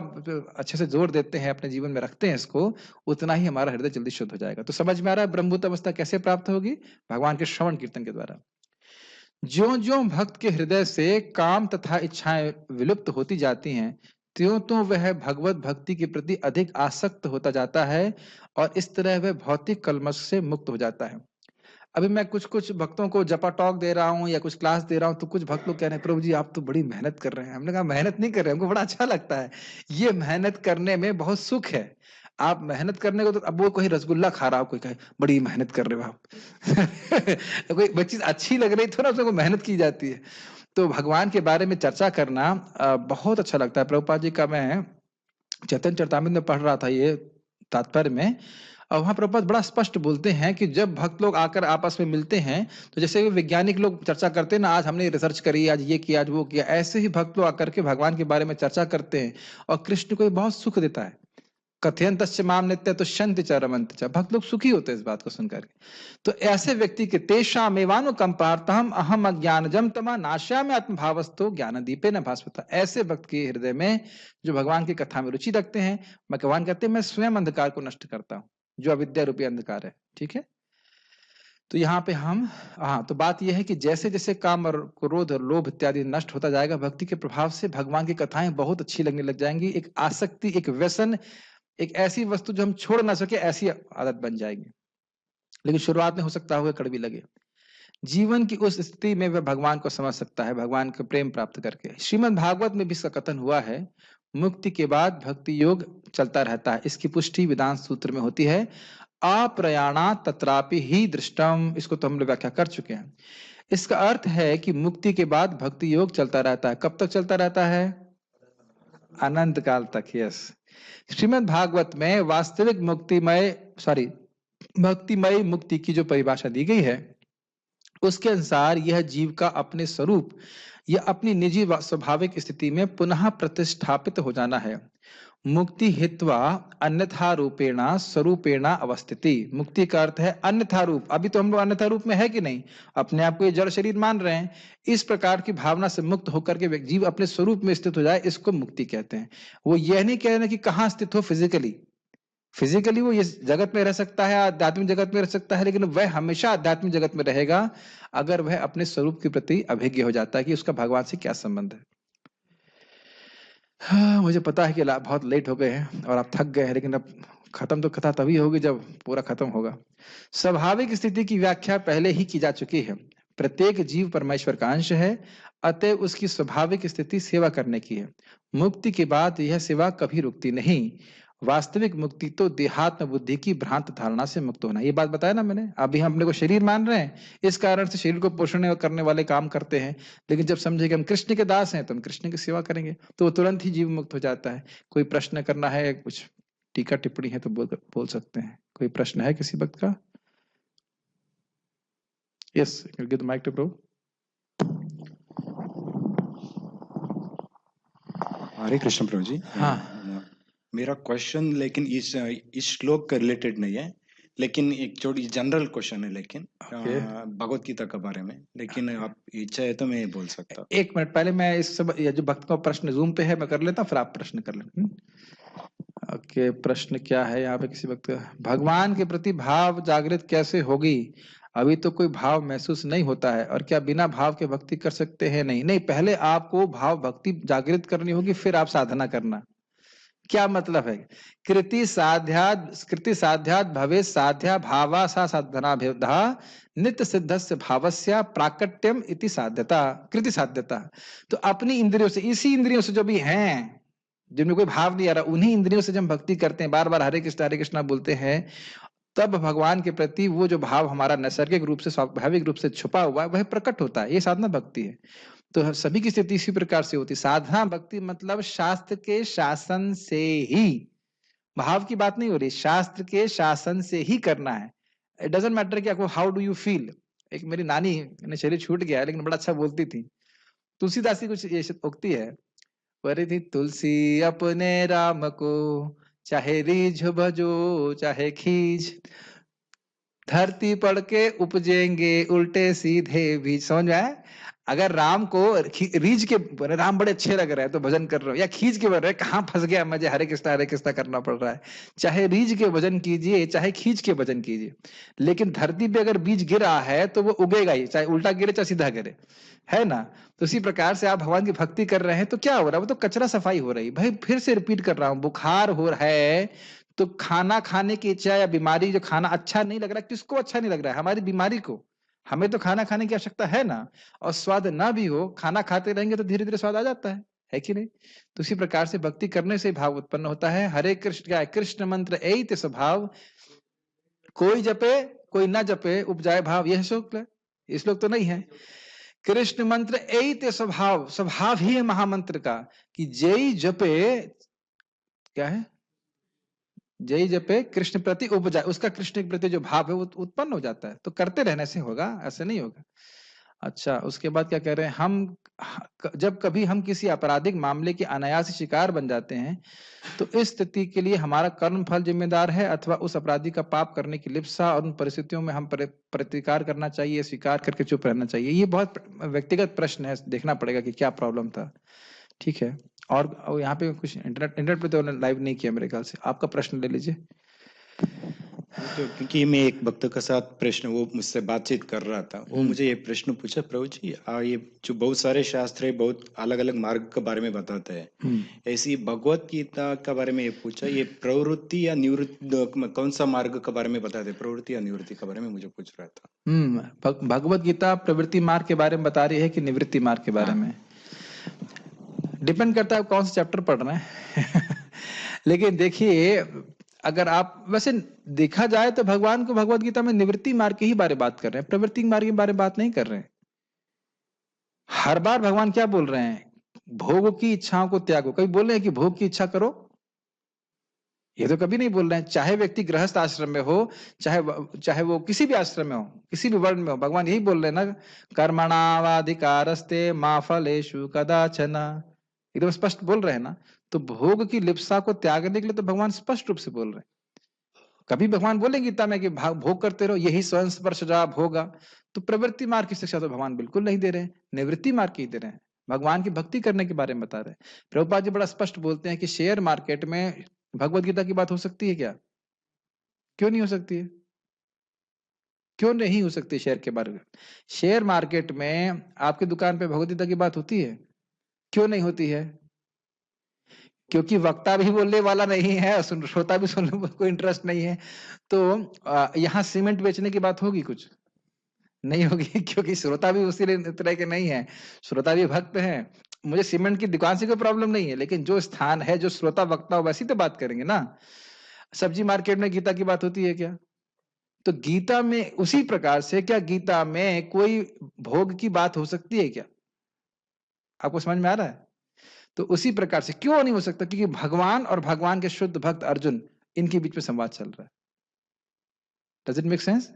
Speaker 1: अच्छे से जोर देते हैं, अपने जीवन में रखते हैं इसको, उतना ही हमारा हृदय जल्दी शुद्ध हो जाएगा। तो समझ में आ रहा है ब्रह्मभूत अवस्था कैसे प्राप्त होगी? भगवान के श्रवण कीर्तन के द्वारा। ज्यो ज्यो भक्त के हृदय से काम तथा इच्छाएं विलुप्त होती जाती हैं, त्यों त्यों वह भगवत भक्ति के प्रति अधिक आसक्त होता जाता है और इस तरह वह भौतिक कलमश से मुक्त हो जाता है। अभी मैं कुछ कुछ भक्तों को जपा टॉक दे रहा हूँ या कुछ क्लास दे रहा हूँ, तो कुछ भक्त लोग कह रहे हैं प्रभु जी आप तो बड़ी मेहनत कर रहे हैं। हमने कहा मेहनत नहीं कर रहे हैं, हमको बड़ा अच्छा लगता है। ये मेहनत करने में बहुत सुख है। आप मेहनत करने को तो अब वो कोई रसगुल्ला खा रहा हो, कोई कहे बड़ी मेहनत कर रहे हो आप कोई चीज अच्छी लग रही तो ना उसमें मेहनत की जाती है। तो भगवान के बारे में चर्चा करना बहुत अच्छा लगता है। प्रभुपाद जी का मैं चैतन्य चरितामृत में पढ़ रहा था ये तात्पर्य में, और वहां प्रभुपाद बड़ा स्पष्ट बोलते हैं कि जब भक्त लोग आकर आपस में मिलते हैं, तो जैसे वैज्ञानिक लोग चर्चा करते हैं ना, आज हमने रिसर्च करी, आज ये किया, आज वो किया, ऐसे ही भक्त लोग आकर के भगवान के बारे में चर्चा करते हैं और कृष्ण को बहुत सुख देता है। कथयंतश्च माम नित्य तुष्यन्ति च रमन्ति च, भक्त लोग सुखी होते हैं इस बात को सुनकर के। तो ऐसे व्यक्ति के तेषामेवानुकंपार्थम अहम अज्ञानजम तमा नाश्यामि आत्मभावस्थो ज्ञानदीपेन भास्वता। ऐसे भक्त के हृदय में जो भगवान की कथा में रुचि रखते हैं, भगवान कहते हैं मैं स्वयं अंधकार को नष्ट करता हूँ, जो अविद्या रूपी अंधकार है। ठीक है, तो यहाँ पे हम तो बात यह है कि जैसे जैसे काम और क्रोध और लोभ इत्यादि नष्ट होता जाएगा, भक्ति के प्रभाव से भगवान की कथाएं बहुत अच्छी लगने लग जाएंगी। एक आसक्ति, एक व्यसन, एक ऐसी वस्तु जो हम छोड़ ना सके, ऐसी आदत बन जाएगी। लेकिन शुरुआत में हो सकता है कड़वी लगे। जीवन की उस स्थिति में वह भगवान को समझ सकता है, भगवान का प्रेम प्राप्त करके। श्रीमद् भागवत में भी इसका कथन हुआ है, मुक्ति के बाद भक्ति योग चलता रहता है। इसकी पुष्टि वेदांत सूत्र में होती है, अप्रयाणा तत्रापि ही दृष्टम। इसको तो हम लोग व्याख्या कर चुके हैं। इसका अर्थ है कि मुक्ति के बाद भक्ति योग चलता रहता है। कब तक चलता रहता है? अनंत काल तक। यस, श्रीमद् भागवत में वास्तविक भक्तिमय मुक्ति की जो परिभाषा दी गई है, उसके अनुसार यह जीव का अपने स्वरूप या अपनी निजी स्वाभाविक स्थिति में पुनः प्रतिष्ठापित हो जाना है। मुक्ति हित्वा अन्यथा रूपेण स्वरूपेण अवस्थिति। मुक्ति का अर्थ है अन्यथा रूप। अभी तो हम लोग अन्यथा रूप में है कि नहीं, अपने आप को ये जड़ शरीर मान रहे हैं। इस प्रकार की भावना से मुक्त होकर के जीव अपने स्वरूप में स्थित हो जाए, इसको मुक्ति कहते हैं। वो यह नहीं कह रहे कि कहाँ स्थित हो फिजिकली वो इस जगत में रह सकता है, आध्यात्मिक जगत में रह सकता है, लेकिन वह हमेशा आध्यात्मिक जगत में रहेगा अगर वह अपने स्वरूप के प्रति अभिज्ञ हो जाता है कि उसका भगवान से क्या संबंध है। मुझे पता है कि बहुत लेट हो गए हैं और आप थक गए हैं, लेकिन अब खत्म तो कथा तभी होगी जब पूरा खत्म होगा। स्वाभाविक स्थिति की व्याख्या पहले ही की जा चुकी है। प्रत्येक जीव परमेश्वर का अंश है, अतः उसकी स्वाभाविक स्थिति सेवा करने की है। मुक्ति के बाद यह सेवा कभी रुकती नहीं। वास्तविक मुक्ति तो देहात्म बुद्धि की भ्रांत धारणा से मुक्त होना। ये बात बताया ना मैंने। अभी हम अपने को शरीर मान रहे हैं, इस कारण से शरीर को पोषण करने वाले काम करते हैं, लेकिन जब समझे कि हम कृष्ण के दास हैं तो हम कृष्ण की सेवा करेंगे, तो वो तुरंत ही जीव मुक्त हो जाता है। कोई प्रश्न करना है, कुछ टीका टिप्पणी है तो बोल सकते हैं। कोई प्रश्न है किसी वक्त का? Yes, give the mic to Prabhu.
Speaker 3: Hare Krishna Prabhu ji.
Speaker 1: हाँ,
Speaker 3: मेरा क्वेश्चन लेकिन इस श्लोक का रिलेटेड नहीं है, लेकिन एक छोटी जनरल क्वेश्चन है, लेकिन भगवत गीता के बारे में। लेकिन आप इच्छा है तो मैं बोल सकता हूँ।
Speaker 1: एक मिनट पहले मैं इस सब जो भक्त का प्रश्न जूम पे है मैं कर लेता हूँ, फिर आप प्रश्न कर लें। ओके, प्रश्न क्या है यहाँ पे किसी वक्त? भगवान के प्रति भाव जागृत कैसे होगी? अभी तो कोई भाव महसूस नहीं होता है, और क्या बिना भाव के भक्ति कर सकते हैं? नहीं, पहले आपको भाव भक्ति जागृत करनी होगी, फिर आप साधना करना। क्या मतलब है? कृति साध्याद भवे साध्या भावा सा साधना भेदा नित्य सिद्धस्य भावस्य प्राकट्यम इति साध्यता कृति साध्यता। तो अपनी इंद्रियों से, इसी इंद्रियों से जो भी हैं, जिनमें कोई भाव नहीं आ रहा, उन्हीं इंद्रियों से जब हम भक्ति करते हैं, बार बार हरे कृष्णा बोलते हैं, तब भगवान के प्रति वो जो भाव हमारा नैसर्गिक रूप से स्वाभाविक रूप से छुपा हुआ है वह प्रकट होता है। ये साधना भक्ति है। तो सभी की स्थिति इसी प्रकार से होती। साधना भक्ति मतलब शास्त्र के शासन से ही, भाव की बात नहीं हो रही, शास्त्र के शासन से ही करना है। इट डजंट मैटर कि आपको हाउ डू यू फील। एक मेरी नानी ने शरीर छूट गया है लेकिन बड़ा अच्छा बोलती थी, तुलसीदास की कुछ ये उक्ति है, परिधि तुलसी अपने राम को चाहे रीझ भजो चाहे खींच, धरती पड़ के उपजेंगे उल्टे सीधे बीज। समझ में आया? अगर राम को रीझ के राम बड़े अच्छे लग रहे हैं तो भजन कर रहे हो, या खींच के बोल रहे हैं कहाँ फंस गया मुझे हरे कृष्णा करना पड़ रहा है। चाहे रीझ के भजन कीजिए चाहे खींच के भजन कीजिए, लेकिन धरती पे अगर बीज गिरा है तो वो उगेगा ही, चाहे उल्टा गिरे चाहे सीधा गिरे, है ना। तो इसी प्रकार से आप भगवान की भक्ति कर रहे हैं तो क्या हो रहा है, वो तो कचरा सफाई हो रही। भाई फिर से रिपीट कर रहा हूँ, बुखार हो रहा है तो खाना खाने की इच्छा या बीमारी, जो खाना अच्छा नहीं लग रहा है, किसको अच्छा नहीं लग रहा है, हमारी बीमारी को। हमें तो खाना खाने की आवश्यकता है ना, और स्वाद ना भी हो, खाना खाते रहेंगे तो धीरे धीरे स्वाद आ जाता है कि नहीं। तो इसी प्रकार से भक्ति करने से भाव उत्पन्न होता है। हरे कृष्ण का कृष्ण मंत्र एत स्वभाव, कोई जपे कोई ना जपे उपजाए भाव, यह श्लोक है, ये श्लोक तो नहीं है। कृष्ण मंत्र एत स्वभाव, स्वभाव ही है महामंत्र का, कि जय जपे, क्या है, जय जपे कृष्ण प्रति उपजाए, उसका कृष्ण के प्रति जो भाव है वो उत्पन्न हो जाता है। तो करते रहने से होगा, ऐसे नहीं होगा। अच्छा, उसके बाद क्या कह रहे हैं, हम जब कभी हम किसी आपराधिक मामले के अनायास शिकार बन जाते हैं तो इस स्थिति के लिए हमारा कर्म फल जिम्मेदार है अथवा उस अपराधी का पाप करने की लिप्सा और उन परिस्थितियों में हम प्रतिकार करना चाहिए, स्वीकार करके चुप रहना चाहिए। ये बहुत व्यक्तिगत प्रश्न है, देखना पड़ेगा कि क्या प्रॉब्लम था। ठीक है, और यहाँ पे कुछ इंटरनेट पे तो लाइव नहीं किया मेरे ख्याल से, आपका प्रश्न ले लीजिए।
Speaker 3: तो क्योंकि मैं एक भक्त के साथ प्रश्न, वो मुझसे बातचीत कर रहा था, वो मुझे ये प्रश्न पूछा, प्रभु जी ये जो बहुत सारे शास्त्र है बहुत अलग अलग मार्ग के बारे में बताते हैं, ऐसी भगवत गीता के बारे में ये पूछा, ये प्रवृत्ति या निवृत्ति कौन सा मार्ग के बारे में बताते हैं, प्रवृत्ति या निवृत्ति के बारे में मुझे पूछ रहा था।
Speaker 1: भगवत गीता प्रवृत्ति मार्ग के बारे में बता रही है कि निवृत्ति मार्ग के बारे में, डिपेंड करता है कौन सा चैप्टर पढ़ रहे हैं लेकिन देखिए, अगर आप वैसे देखा जाए तो भगवान को भगवत गीता में निवृत्ति मार्ग के ही बारे बात कर रहे हैं, प्रवृत्ति मार्ग के बारे में बात नहीं कर रहे हैं। हर बार भगवान क्या बोल रहे हैं, भोग की इच्छाओं को त्यागो। कभी बोल रहे हैं कि भोग की इच्छा करो, ये तो कभी नहीं बोल रहे हैं। चाहे व्यक्ति गृहस्थ आश्रम में हो, चाहे वो किसी भी आश्रम में हो, किसी भी वर्ण में हो, भगवान यही बोल रहे हैं ना, कर्मणावाधिकारस्ते मा फलेषु कदाचन, एकदम स्पष्ट बोल रहे हैं ना। तो भोग की लिप्सा को त्यागने के लिए तो भगवान स्पष्ट रूप से बोल रहे हैं। कभी भगवान बोले गीता में कि भोग करते रहो, यही स्वयं स्पर्शजा भोगा। तो प्रवृत्ति मार्ग की शिक्षा तो भगवान बिल्कुल नहीं दे रहे हैं, निवृत्ति मार्ग की दे रहे हैं, भगवान की भक्ति करने के बारे में बता रहे हैं। प्रभुपाद जी बड़ा स्पष्ट बोलते हैं कि शेयर मार्केट में भगवत गीता की बात हो सकती है क्या? क्यों नहीं हो सकती है? क्यों नहीं हो सकती शेयर के बारे में? शेयर मार्केट में आपकी दुकान पे भगवत गीता की बात होती है, क्यों नहीं होती है? क्योंकि वक्ता भी बोलने वाला नहीं है और श्रोता भी सुनने में कोई इंटरेस्ट नहीं है। तो यहाँ सीमेंट बेचने की बात होगी कुछ नहीं होगी क्योंकि श्रोता भी उसी तरह के नहीं है, श्रोता भी भक्त हैं। मुझे सीमेंट की दुकान से कोई प्रॉब्लम नहीं है, लेकिन जो स्थान है, जो श्रोता वक्ता हो, वैसी तो बात करेंगे ना। सब्जी मार्केट में गीता की बात होती है क्या? तो गीता में उसी प्रकार से क्या गीता में कोई भोग की बात हो सकती है क्या? आपको समझ में आ रहा है? तो उसी प्रकार से क्यों नहीं हो सकता, क्योंकि भगवान और भगवान के शुद्ध भक्त अर्जुन, इनके बीच में संवाद चल रहा है। Does it make sense?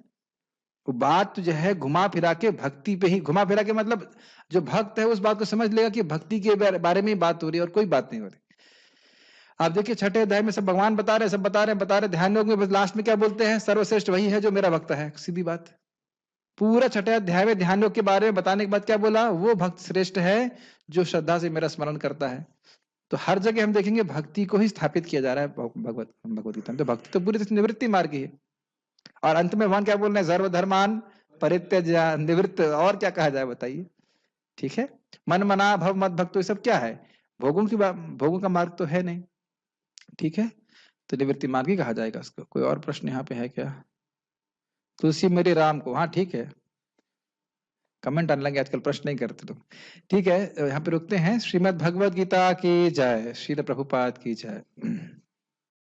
Speaker 1: वो बात जो है घुमा फिरा के भक्ति पे ही, घुमा फिरा के मतलब जो भक्त है उस बात को समझ लेगा कि भक्ति के बारे में ही बात हो रही है और कोई बात नहीं हो रही। आप देखिए छठे अध्याय में सब भगवान बता रहे हैं, सब बता रहे हैं, ध्यान योग में बस लास्ट में क्या बोलते हैं, सर्वश्रेष्ठ वही है जो मेरा भक्त है। सीधी बात, पूरा छठे अध्याय में ध्यान योग के बारे में बताने के बाद क्या बोला, वो भक्त श्रेष्ठ है जो श्रद्धा से मेरा स्मरण करता है। तो हर जगह हम देखेंगे भक्ति को ही स्थापित किया जा रहा है भगवत गीता में। तो भक्ति तो पूरी निवृत्ति मार्ग ही है। और अंत में भगवान क्या बोल रहे हैं, सर्वधर्मान परित्यज्य निवृत्त, और क्या कहा जाए बताइए। ठीक है, मन मना भव मत भक्त, तो ये सब क्या है, भोगों का मार्ग तो है नहीं। ठीक है, तो निवृत्ति मार्ग ही कहा जाएगा इसको। कोई और प्रश्न यहाँ पे है क्या? तुलसी मेरे राम को, हाँ ठीक है, कमेंट आने लगे आजकल, प्रश्न नहीं करते तुम। ठीक है, यहाँ पे रुकते हैं। श्रीमद् भगवद गीता की जय, श्रील प्रभुपाद की जय।